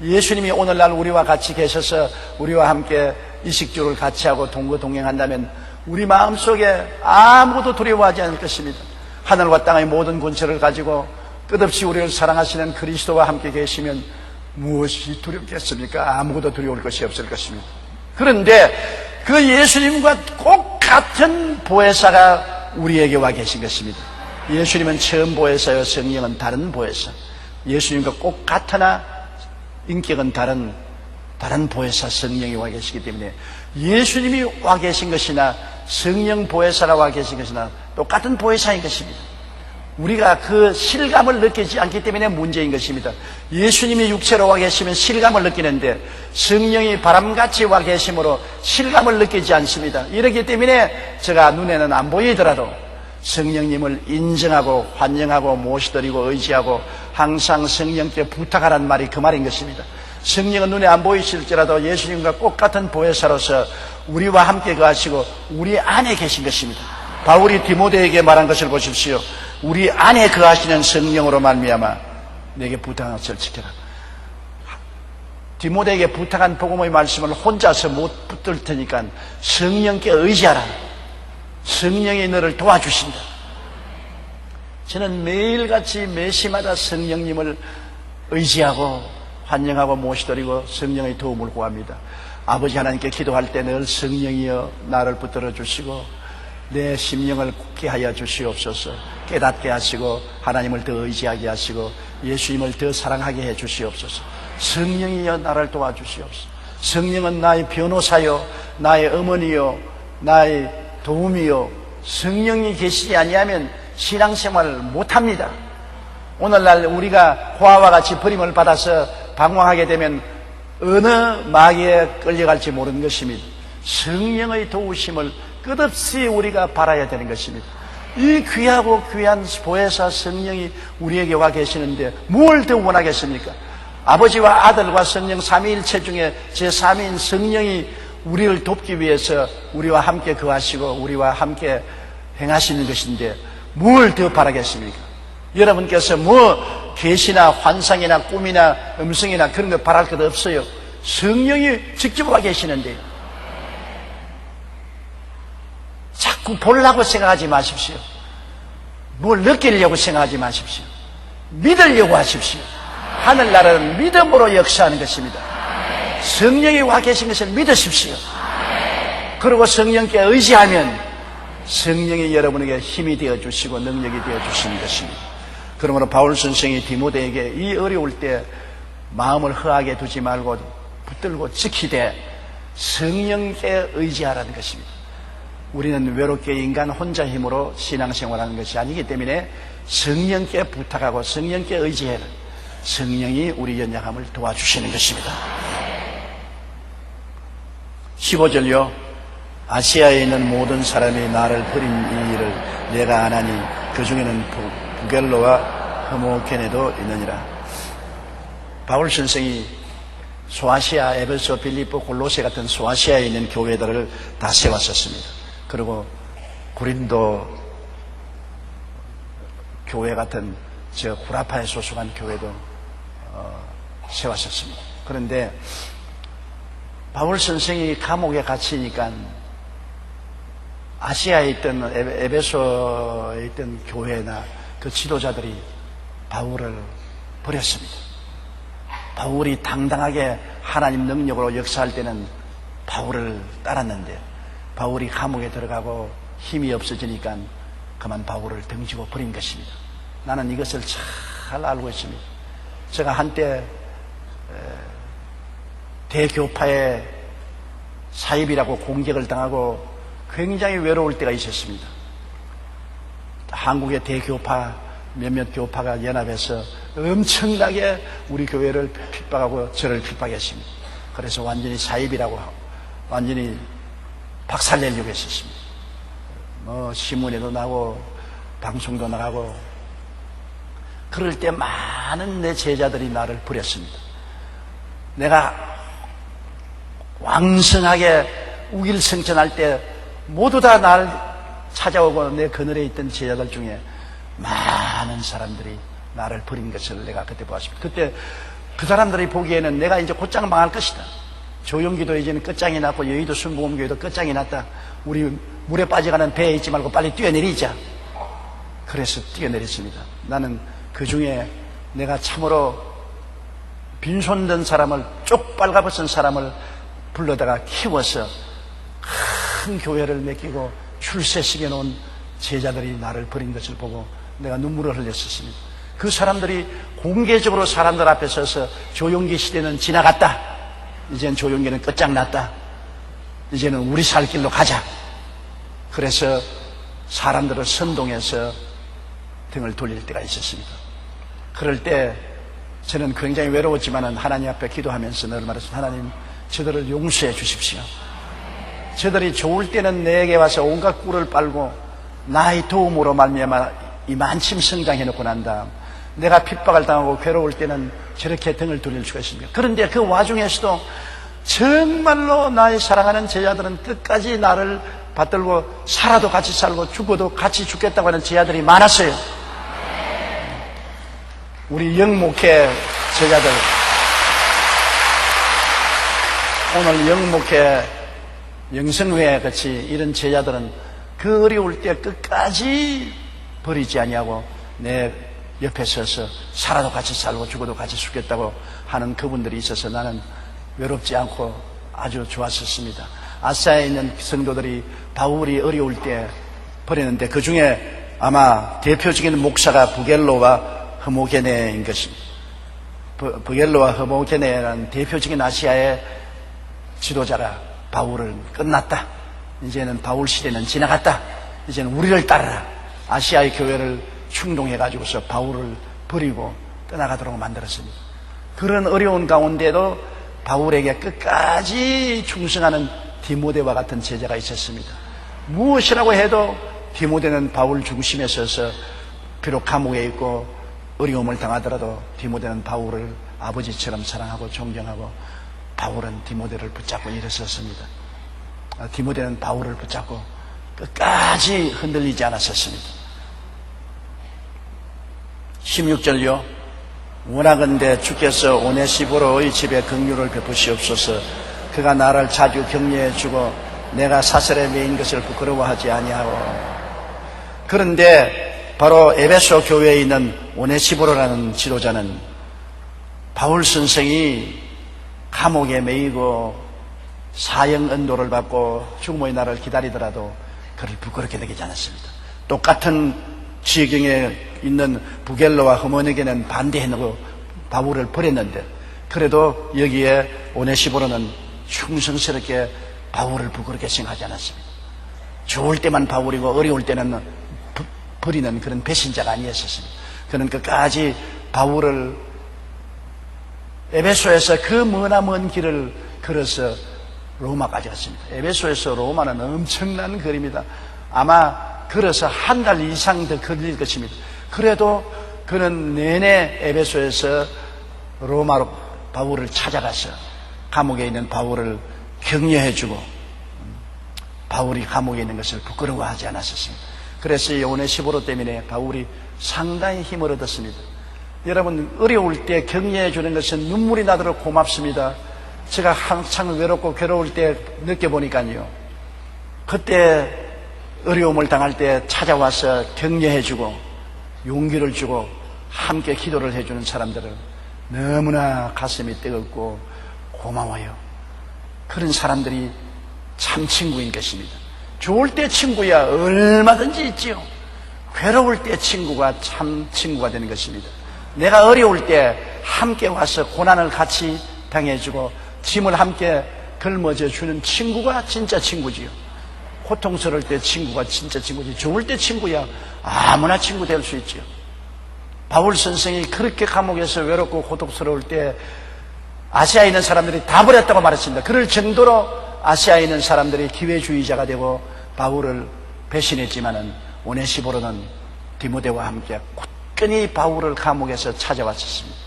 예수님이 오늘날 우리와 같이 계셔서 우리와 함께 이 식주를 같이 하고 동거동행한다면 우리 마음속에 아무것도 두려워하지 않을 것입니다. 하늘과 땅의 모든 권세를 가지고 끝없이 우리를 사랑하시는 그리스도와 함께 계시면 무엇이 두렵겠습니까? 아무것도 두려울 것이 없을 것입니다. 그런데 그 예수님과 꼭 같은 보혜사가 우리에게 와 계신 것입니다. 예수님은 처음 보혜사요, 성령은 다른 보혜사. 예수님과 꼭 같으나 인격은 다른 보혜사 성령이 와 계시기 때문에 예수님이 와 계신 것이나 성령 보혜사가 와 계신 것이나 똑같은 보혜사인 것입니다. 우리가 그 실감을 느끼지 않기 때문에 문제인 것입니다. 예수님이 육체로 와 계시면 실감을 느끼는데 성령이 바람같이 와 계심으로 실감을 느끼지 않습니다. 이렇기 때문에 제가 눈에는 안 보이더라도 성령님을 인정하고 환영하고 모시드리고 의지하고 항상 성령께 부탁하라는 말이 그 말인 것입니다. 성령은 눈에 안 보이실지라도 예수님과 꼭 같은 보혜사로서 우리와 함께 거하시고 우리 안에 계신 것입니다. 바울이 디모데에게 말한 것을 보십시오. 우리 안에 거하시는 성령으로 말미암아 내게 부탁한 것을 지켜라. 디모데에게 부탁한 복음의 말씀을 혼자서 못 붙들 테니까 성령께 의지하라. 성령이 너를 도와주신다. 저는 매일같이 매시마다 성령님을 의지하고 환영하고 모시드리고 성령의 도움을 구합니다. 아버지 하나님께 기도할 때 늘 성령이여 나를 붙들어 주시고 내 심령을 굳게 하여 주시옵소서. 깨닫게 하시고 하나님을 더 의지하게 하시고 예수님을 더 사랑하게 해 주시옵소서. 성령이여 나를 도와주시옵소서. 성령은 나의 변호사요, 나의 어머니요, 나의 도움이요. 성령이 계시지 아니하면 신앙생활을 못합니다. 오늘날 우리가 고아와 같이 버림을 받아서 방황하게 되면 어느 마귀에 끌려갈지 모르는 것입니다. 성령의 도우심을 끝없이 우리가 바라야 되는 것입니다. 이 귀하고 귀한 보혜사 성령이 우리에게 와 계시는데 뭘 더 원하겠습니까? 아버지와 아들과 성령 삼위일체 중에 제3위인 성령이 우리를 돕기 위해서 우리와 함께 거하시고 우리와 함께 행하시는 것인데 뭘 더 바라겠습니까? 여러분께서 뭐 계시나 환상이나 꿈이나 음성이나 그런 거 바랄 것 없어요. 성령이 직접 와 계시는데요. 자꾸 보려고 생각하지 마십시오. 뭘 느끼려고 생각하지 마십시오. 믿으려고 하십시오. 하늘나라는 믿음으로 역사하는 것입니다. 성령이 와 계신 것을 믿으십시오. 그리고 성령께 의지하면 성령이 여러분에게 힘이 되어주시고 능력이 되어주시는 것입니다. 그러므로 바울 선생이 디모데에게 이 어려울 때 마음을 허하게 두지 말고 붙들고 지키되 성령께 의지하라는 것입니다. 우리는 외롭게 인간 혼자 힘으로 신앙생활하는 것이 아니기 때문에 성령께 부탁하고 성령께 의지해라. 성령이 우리 연약함을 도와주시는 것입니다. 15절요. 아시아에 있는 모든 사람이 나를 버린 이 일을 내가 아나니 그 중에는 부겔로와 흐모케네도 있느니라. 바울 선생이 소아시아, 에베소, 빌립보, 골로새 같은 소아시아에 있는 교회들을 다 세웠었습니다. 그리고 고린도 교회 같은 저 후라파에 소속한 교회도 세웠었습니다. 그런데 바울 선생이 감옥에 갇히니까 아시아에 있던 에베소에 있던 교회나 그 지도자들이 바울을 버렸습니다. 바울이 당당하게 하나님 능력으로 역사할 때는 바울을 따랐는데 바울이 감옥에 들어가고 힘이 없어지니까 그만 바울을 등지고 버린 것입니다. 나는 이것을 잘 알고 있습니다. 제가 한때 대교파의 사입이라고 공격을 당하고 굉장히 외로울 때가 있었습니다. 한국의 대교파 몇몇 교파가 연합해서 엄청나게 우리 교회를 핍박하고 저를 핍박했습니다. 그래서 완전히 사입이라고 하고 완전히 박살내려고 했었습니다. 신문에도 나고 방송도 나가고 그럴 때 많은 내 제자들이 나를 부렸습니다. 내가 왕성하게 우길승천할 때 모두 다 날 찾아오고 내 그늘에 있던 제자들 중에 많은 사람들이 나를 버린 것을 내가 그때 보았습니다. 그때 그 사람들이 보기에는 내가 이제 곧장 망할 것이다. 조용기도 이제는 끝장이 났고 여의도 순복음교회도 끝장이 났다. 우리 물에 빠져가는 배에 있지 말고 빨리 뛰어내리자. 그래서 뛰어내렸습니다. 나는 그 중에 내가 참으로 빈손든 사람을 쪽 빨가벗은 사람을 불러다가 키워서 큰 교회를 맡기고 출세시켜 놓은 제자들이 나를 버린 것을 보고 내가 눈물을 흘렸었습니다. 그 사람들이 공개적으로 사람들 앞에 서서 조용기 시대는 지나갔다. 이제는 조용기는 끝장났다. 이제는 우리 살 길로 가자. 그래서 사람들을 선동해서 등을 돌릴 때가 있었습니다. 그럴 때 저는 굉장히 외로웠지만 하나님 앞에 기도하면서 늘 말했습니다. 하나님, 저들을 용서해 주십시오. 저들이 좋을 때는 내게 와서 온갖 꿀을 빨고 나의 도움으로 말미암아 이만큼 성장해놓고 난 다음 내가 핍박을 당하고 괴로울 때는 저렇게 등을 돌릴 수가 있습니다. 그런데 그 와중에서도 정말로 나의 사랑하는 제자들은 끝까지 나를 받들고 살아도 같이 살고 죽어도 같이 죽겠다고 하는 제자들이 많았어요. 우리 영목회 제자들, 오늘 영목회 영성회 같이 이런 제자들은 그 어려울 때 끝까지 버리지 아니하고 내 옆에 서서 살아도 같이 살고 죽어도 같이 죽겠다고 하는 그분들이 있어서 나는 외롭지 않고 아주 좋았었습니다. 아시아에 있는 성도들이 바울이 어려울 때 버렸는데 그 중에 아마 대표적인 목사가 부겔로와 허모게네인 것입니다. 부겔로와 허모게네라는 대표적인 아시아의 지도자라 바울은 끝났다. 이제는 바울 시대는 지나갔다. 이제는 우리를 따르라. 아시아의 교회를 충동해가지고서 바울을 버리고 떠나가도록 만들었습니다. 그런 어려운 가운데도 바울에게 끝까지 충성하는 디모데와 같은 제자가 있었습니다. 무엇이라고 해도 디모데는 바울 중심에 서서 비록 감옥에 있고 어려움을 당하더라도 디모데는 바울을 아버지처럼 사랑하고 존경하고 바울은 디모데를 붙잡고 일어섰습니다. 디모데는 바울을 붙잡고 끝까지 흔들리지 않았었습니다. 16절요. 원하건대 주께서 오네시보로의 집에 긍휼을 베푸시옵소서. 그가 나를 자주 격려해 주고 내가 사슬에 매인 것을 부끄러워하지 아니하고. 그런데 바로 에베소 교회에 있는 오네시보로라는 지도자는 바울 선생이 감옥에 매이고 사형 언도를 받고 죽음의 날을 기다리더라도 그를 부끄럽게 여기지 않았습니다. 똑같은 지경에 있는 부겔로와 허모네게는 반대해놓고 바울을 버렸는데 그래도 여기에 오네시보로는 충성스럽게 바울을 부끄럽게 생각하지 않았습니다. 좋을 때만 바울이고 어려울 때는 버리는 그런 배신자가 아니었습니다. 그는 끝까지 바울을 에베소에서 그 머나먼 길을 걸어서 로마까지 갔습니다. 에베소에서 로마는 엄청난 거리입니다. 아마 걸어서 한 달 이상 더 걸릴 것입니다. 그래도 그는 내내 에베소에서 로마로 바울을 찾아가서 감옥에 있는 바울을 격려해주고 바울이 감옥에 있는 것을 부끄러워하지 않았었습니다. 그래서 이 오네시보로 때문에 바울이 상당히 힘을 얻었습니다. 여러분, 어려울 때 격려해 주는 것은 눈물이 나도록 고맙습니다. 제가 한창 외롭고 괴로울 때 느껴보니까요, 그때 어려움을 당할 때 찾아와서 격려해 주고 용기를 주고 함께 기도를 해주는 사람들은 너무나 가슴이 뜨겁고 고마워요. 그런 사람들이 참 친구인 것입니다. 좋을 때 친구야 얼마든지 있지요. 괴로울 때 친구가 참 친구가 되는 것입니다. 내가 어려울 때 함께 와서 고난을 같이 당해주고 짐을 함께 걸머져 주는 친구가 진짜 친구지요. 고통스러울 때 친구가 진짜 친구지. 좋을 때 친구야 아무나 친구 될 수 있지요. 바울 선생이 그렇게 감옥에서 외롭고 고독스러울 때 아시아에 있는 사람들이 다 버렸다고 말했습니다. 그럴 정도로 아시아에 있는 사람들이 기회주의자가 되고 바울을 배신했지만은 오네시보로는 디모데와 함께 굳건히 바울을 감옥에서 찾아왔었습니다.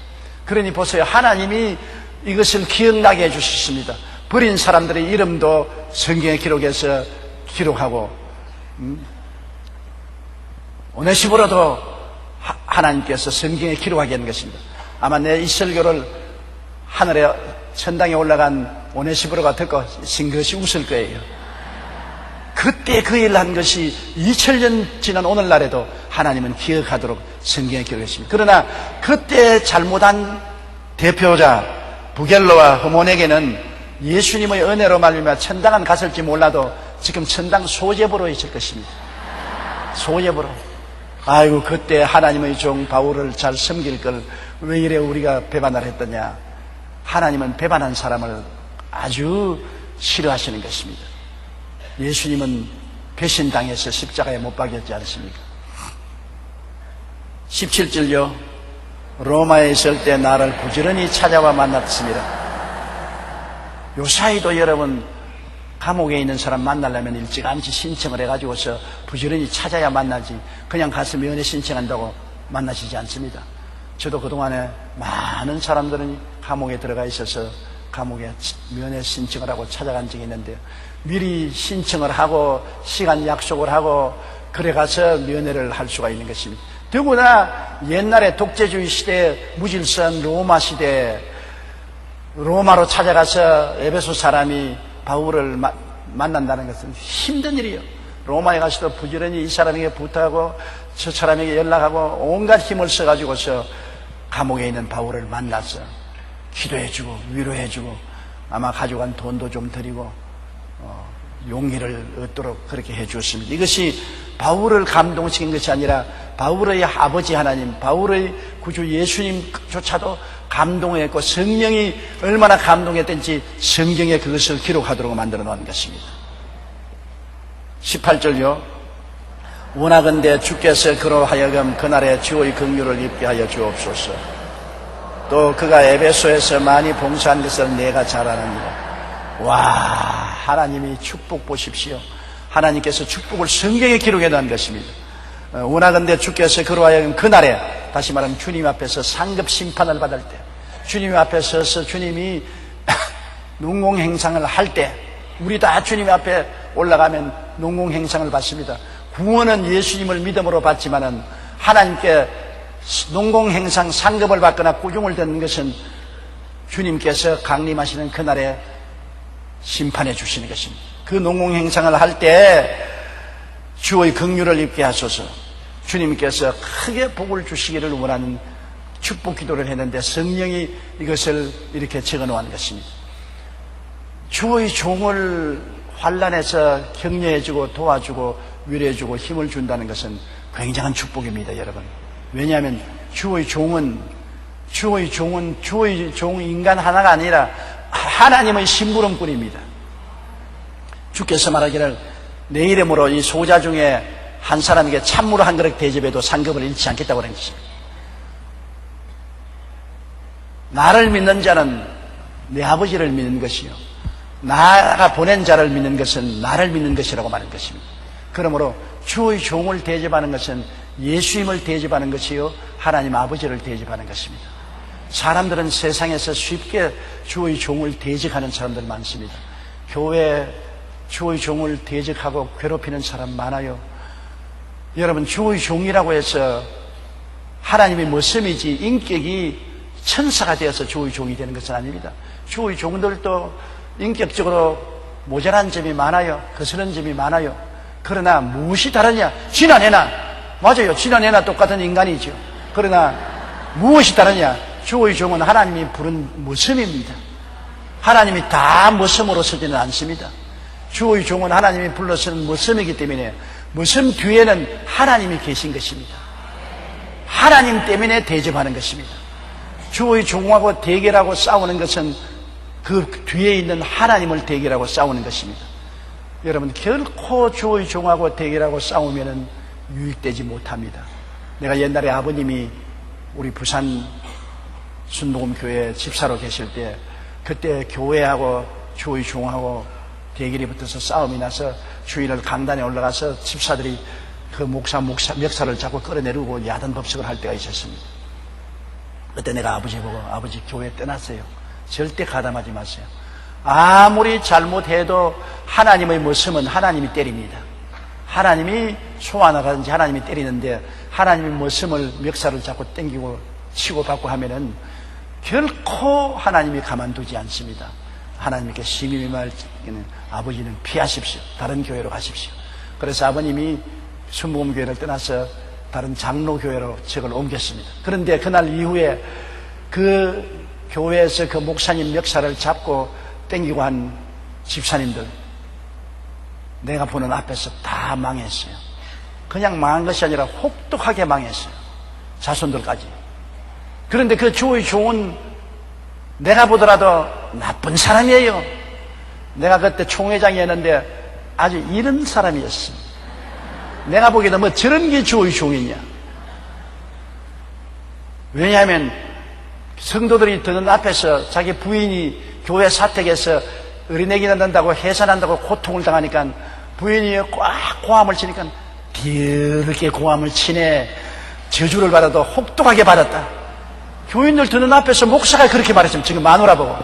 그러니 보세요. 하나님이 이것을 기억나게 해주셨습니다. 버린 사람들의 이름도 성경의 기록에서 기록하고 오네시보로도 하나님께서 성경에 기록하게 하는 것입니다. 아마 내 이 설교를 하늘에 천당에 올라간 오네시보로가 듣고 싱긋이 웃을 거예요. 그때 그 일을 한 것이 2000년 지난 오늘날에도 하나님은 기억하도록 성경에 기록했습니다. 그러나 그때 잘못한 대표자 부겔로와 흐몬에게는 예수님의 은혜로 말미암아 천당은 갔을지 몰라도 지금 천당 소재부로 있을 것입니다. 소재부로. 아이고 그때 하나님의 종 바울을 잘 섬길 걸 왜 이래 우리가 배반을 했더냐. 하나님은 배반한 사람을 아주 싫어하시는 것입니다. 예수님은 배신당해서 십자가에 못 박였지 않습니까? 17절요. 로마에 있을 때 나를 부지런히 찾아와 만났습니다. 요사이도 여러분 감옥에 있는 사람 만나려면 일찌감치 신청을 해가지고서 부지런히 찾아야 만나지 그냥 가서 면회 신청한다고 만나시지 않습니다. 저도 그동안에 많은 사람들은 감옥에 들어가 있어서 감옥에 면회 신청을 하고 찾아간 적이 있는데요. 미리 신청을 하고 시간 약속을 하고 그래 가서 면회를 할 수가 있는 것입니다. 더구나 옛날에 독재주의 시대 무질서한 로마 시대 로마로 찾아가서 에베소 사람이 바울을 만난다는 것은 힘든 일이에요. 로마에 가서도 부지런히 이 사람에게 부탁하고 저 사람에게 연락하고 온갖 힘을 써가지고서 감옥에 있는 바울을 만나서 기도해주고 위로해주고 아마 가져간 돈도 좀 드리고 용기를 얻도록 그렇게 해주었습니다. 이것이 바울을 감동시킨 것이 아니라 바울의 아버지 하나님, 바울의 구주 예수님조차도 감동했고 성령이 얼마나 감동했던지 성경에 그것을 기록하도록 만들어 놓은 것입니다. 18절요. 원하건대 주께서 그로 하여금 그날에 주의 긍휼을 입게 하여 주옵소서. 또 그가 에베소에서 많이 봉사한 것을 내가 잘 아느니라. 와, 하나님이 축복 보십시오. 하나님께서 축복을 성경에 기록해 놓은 것입니다. 원하건대 주께서 그로 하여금 그날에, 다시 말하면 주님 앞에서 상급 심판을 받을 때, 주님 앞에 서서 주님이 농공행상을 할 때, 우리 다 주님 앞에 올라가면 농공행상을 받습니다. 구원은 예수님을 믿음으로 받지만은 하나님께 농공행상 상급을 받거나 꾸중을 듣는 것은 주님께서 강림하시는 그날에 심판해 주시는 것입니다. 그 농공행상을 할 때 주의 긍휼을 입게 하소서. 주님께서 크게 복을 주시기를 원하는 축복 기도를 했는데 성령이 이것을 이렇게 적어 놓은 것입니다. 주의 종을 환난에서 격려해주고 도와주고 위로해주고 힘을 준다는 것은 굉장한 축복입니다, 여러분. 왜냐하면 주의 종은 주의 종 인간 하나가 아니라 하나님의 심부름꾼입니다. 주께서 말하기를 내 이름으로 이 소자 중에 한 사람에게 찬물 한 그릇 대접해도 상급을 잃지 않겠다고 하는 것입니다. 나를 믿는 자는 내 아버지를 믿는 것이요, 나가 보낸 자를 믿는 것은 나를 믿는 것이라고 말하는 것입니다. 그러므로 주의 종을 대접하는 것은 예수님을 대접하는 것이요, 하나님 아버지를 대접하는 것입니다. 사람들은 세상에서 쉽게 주의 종을 대적하는 사람들 많습니다. 교회에 주의 종을 대적하고 괴롭히는 사람 많아요. 여러분, 주의 종이라고 해서 하나님의 모습이지 인격이 천사가 되어서 주의 종이 되는 것은 아닙니다. 주의 종들도 인격적으로 모자란 점이 많아요. 거스른 점이 많아요. 그러나 무엇이 다르냐? 지난해나, 맞아요, 지난해나 똑같은 인간이죠. 그러나 무엇이 다르냐? 주의 종은 하나님이 부른 모습입니다. 하나님이 다 모습으로 서지는 않습니다. 주의 종은 하나님이 불러서는 모습이기 때문에 모습 뒤에는 하나님이 계신 것입니다. 하나님 때문에 대접하는 것입니다. 주의 종하고 대결하고 싸우는 것은 그 뒤에 있는 하나님을 대결하고 싸우는 것입니다. 여러분, 결코 주의 종하고 대결하고 싸우면 유익되지 못합니다. 내가 옛날에 아버님이 우리 부산 순복음교회 집사로 계실 때 그때 교회하고 주의 종하고 대결이 붙어서 싸움이 나서 주일날 강단에 올라가서 집사들이 그 멱살을 잡고 끌어내리고 야단 법석을 할 때가 있었습니다. 그때 내가 아버지 보고 아버지 교회 떠났어요. 절대 가담하지 마세요. 아무리 잘못해도 하나님의 모습은 하나님이 때립니다. 하나님이 소환하든지 하나님이 때리는데 하나님의 모습을 멱살을 잡고 당기고 치고 받고 하면은 결코 하나님이 가만두지 않습니다. 하나님께 심히 말하기는 아버지는 피하십시오. 다른 교회로 가십시오. 그래서 아버님이 순복음교회를 떠나서 다른 장로교회로 저를 옮겼습니다. 그런데 그날 이후에 그 교회에서 그 목사님 멱살을 잡고 땡기고 한 집사님들 내가 보는 앞에서 다 망했어요. 그냥 망한 것이 아니라 혹독하게 망했어요. 자손들까지. 그런데 그 주의 종은 내가 보더라도 나쁜 사람이에요. 내가 그때 총회장이었는데 아주 이런 사람이었습니다. 내가 보기에도 뭐 저런 게 주의 종이냐. 왜냐하면 성도들이 드는 앞에서 자기 부인이 교회 사택에서 어린애기 낳는다고 해산한다고 고통을 당하니까 부인이 꽉 고함을 치니까 더럽게 고함을 치네. 저주를 받아도 혹독하게 받았다. 교인들 드는 앞에서 목사가 그렇게 말했으면 지금 마누라 보고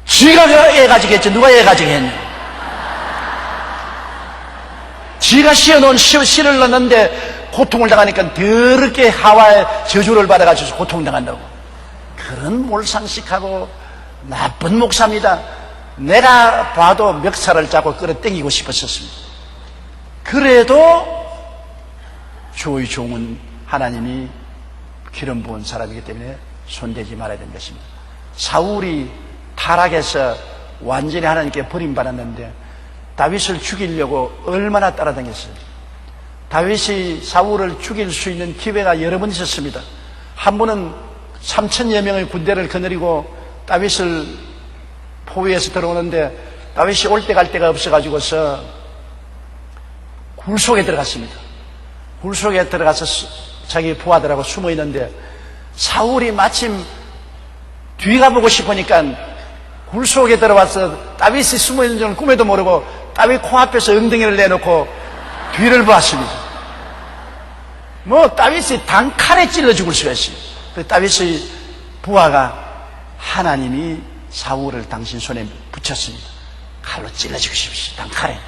지가 애 가지겠지 누가 애 가지게 했냐. 지가 씌어놓은 씨를 넣는데 고통을 당하니까 더럽게 하와의 저주를 받아가지고 고통당한다고. 그런 몰상식하고 나쁜 목사입니다. 내가 봐도 멱살을 잡고 끌어당기고 싶었었습니다. 그래도 주의 종은 하나님이 기름 부은 사람이기 때문에 손대지 말아야 되는 것입니다. 사울이 타락해서 완전히 하나님께 버림받았는데 다윗을 죽이려고 얼마나 따라다녔어요. 다윗이 사울을 죽일 수 있는 기회가 여러 번 있었습니다. 한 번은 3,000여 명의 군대를 거느리고 다윗을 포위해서 들어오는데 다윗이 올 때 갈 데가 없어가지고서 굴 속에 들어갔습니다. 굴 속에 들어가서 자기 부하들하고 숨어 있는데 사울이 마침 뒤가 보고 싶으니까 굴 속에 들어와서 다윗이 숨어 있는 줄 꿈에도 모르고 다윗 코앞에서 엉덩이를 내놓고 뒤를 보았습니다. 다윗이 단칼에 찔러 죽을 수가 있어요. 다윗의 부하가 하나님이 사울을 당신 손에 붙였습니다. 칼로 찔러 죽으십시오. 단칼에.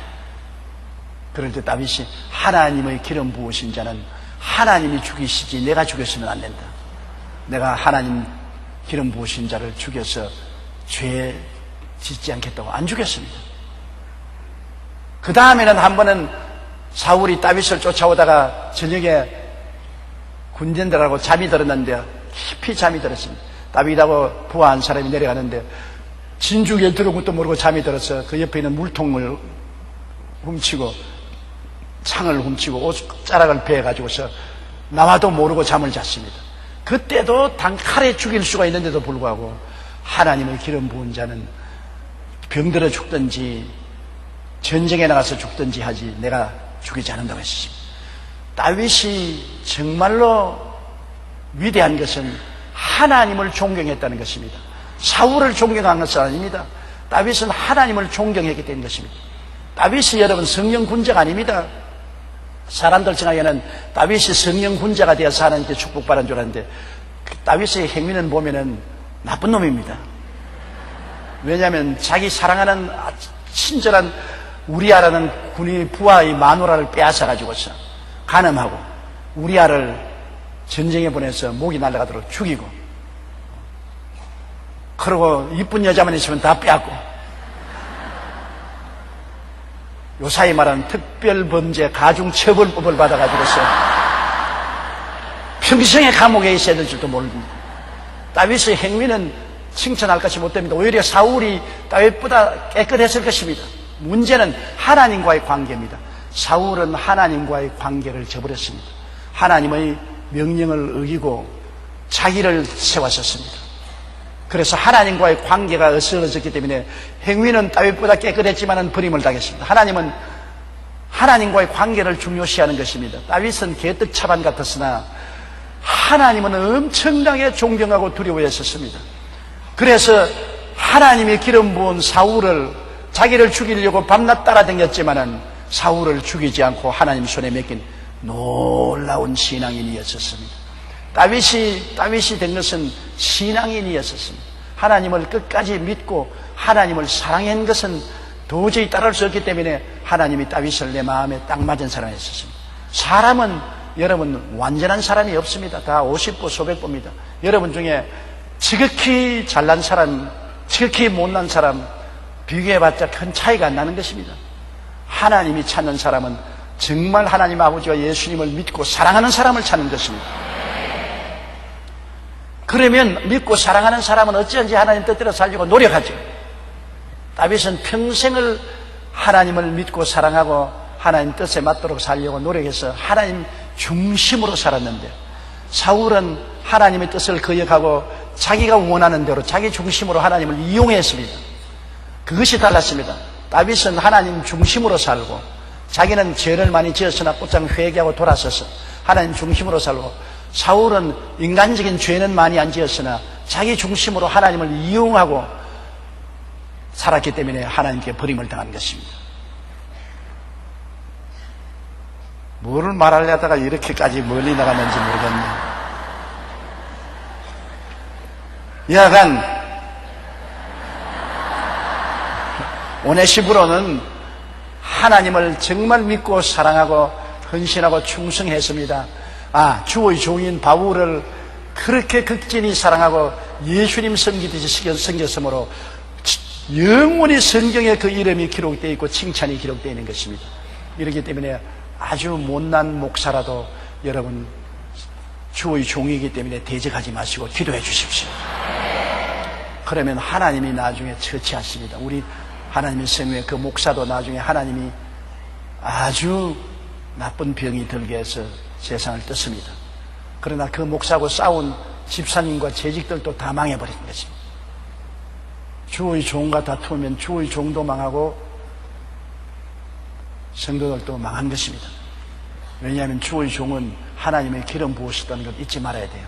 그럴 때 다윗이 하나님의 기름 부으신 자는 하나님이 죽이시지 내가 죽였으면 안 된다. 내가 하나님 기름 부으신 자를 죽여서 죄 짓지 않겠다고 안 죽였습니다. 그 다음에는 한 번은 사울이 다윗을 쫓아오다가 저녁에 군대들하고 잠이 들었는데 깊이 잠이 들었습니다. 다윗하고 부하 한 사람이 내려가는데 진죽에 들어온 것도 모르고 잠이 들어서 그 옆에 있는 물통을 훔치고 창을 훔치고 옷자락을 베어가지고서 나와도 모르고 잠을 잤습니다. 그때도 단칼에 죽일 수가 있는데도 불구하고 하나님의 기름 부은 자는 병들어 죽든지 전쟁에 나가서 죽든지 하지 내가 죽이지 않는다고 했습니다. 다윗이 정말로 위대한 것은 하나님을 존경했다는 것입니다. 사울을 존경한 것은 아닙니다. 다윗은 하나님을 존경했기 때문인 것입니다. 다윗이 여러분 성령 군자가 아닙니다. 사람들 생각에는 다윗이 성령 군자가 되어서 하나님께 축복받은 줄 아는데 다윗의 행위는 보면은 나쁜 놈입니다. 왜냐하면 자기 사랑하는 친절한 우리아라는 군인 부하의 마누라를 빼앗아 가지고서 간음하고 우리아를 전쟁에 보내서 목이 날아가도록 죽이고 그러고 이쁜 여자만 있으면 다 빼앗고 요사이 말하는 특별범죄 가중처벌법을 받아가지고서 평생의 감옥에 있어야 될 줄도 모릅니다. 다윗의 행위는 칭찬할 것이 못됩니다. 오히려 사울이 다윗보다 깨끗했을 것입니다. 문제는 하나님과의 관계입니다. 사울은 하나님과의 관계를 저버렸습니다. 하나님의 명령을 어기고 자기를 세웠었습니다. 그래서 하나님과의 관계가 어스러졌기 때문에 행위는 다윗보다 깨끗했지만 버림을 당했습니다. 하나님은 하나님과의 관계를 중요시하는 것입니다. 다윗은 개떡차반 같았으나 하나님은 엄청나게 존경하고 두려워했었습니다. 그래서 하나님이 기름 부은 사울을 자기를 죽이려고 밤낮 따라다녔지만은 사울을 죽이지 않고 하나님 손에 맡긴 놀라운 신앙인이었었습니다. 다윗이 된 것은 신앙인이었었습니다. 하나님을 끝까지 믿고 하나님을 사랑한 것은 도저히 따를 수 없기 때문에 하나님이 다윗을 내 마음에 딱 맞은 사람이었습니다. 사람은 여러분 완전한 사람이 없습니다. 다 50보 소백보입니다. 여러분 중에 지극히 잘난 사람, 지극히 못난 사람 비교해봤자 큰 차이가 안 나는 것입니다. 하나님이 찾는 사람은 정말 하나님 아버지와 예수님을 믿고 사랑하는 사람을 찾는 것입니다. 그러면 믿고 사랑하는 사람은 어찌한지 하나님 뜻대로 살려고 노력하죠. 다윗은 평생을 하나님을 믿고 사랑하고 하나님 뜻에 맞도록 살려고 노력해서 하나님 중심으로 살았는데, 사울은 하나님의 뜻을 거역하고 자기가 원하는 대로 자기 중심으로 하나님을 이용했습니다. 그것이 달랐습니다. 다윗은 하나님 중심으로 살고 자기는 죄를 많이 지었으나 곧장 회개하고 돌아서서 하나님 중심으로 살고, 사울은 인간적인 죄는 많이 안 지었으나 자기 중심으로 하나님을 이용하고 살았기 때문에 하나님께 버림을 당한 것입니다. 뭐를 말하려다가 이렇게까지 멀리 나갔는지 모르겠네요. 여하간 오네시부로는 하나님을 정말 믿고 사랑하고 헌신하고 충성했습니다. 주의 종인 바울을 그렇게 극진히 사랑하고 예수님 섬기듯이 섬겼으므로 영원히 성경에 그 이름이 기록되어 있고 칭찬이 기록되어 있는 것입니다. 이렇기 때문에 아주 못난 목사라도 여러분 주의 종이기 때문에 대적하지 마시고 기도해 주십시오. 그러면 하나님이 나중에 처치하십니다. 우리 하나님의 성도의 그 목사도 나중에 하나님이 아주 나쁜 병이 들게 해서 세상을 떴습니다. 그러나 그 목사하고 싸운 집사님과 재직들도 다 망해버린 것입니다. 주의 종과 다투면 주의 종도 망하고 성도들도 망한 것입니다. 왜냐하면 주의 종은 하나님의 기름 부으시다는 걸 잊지 말아야 돼요.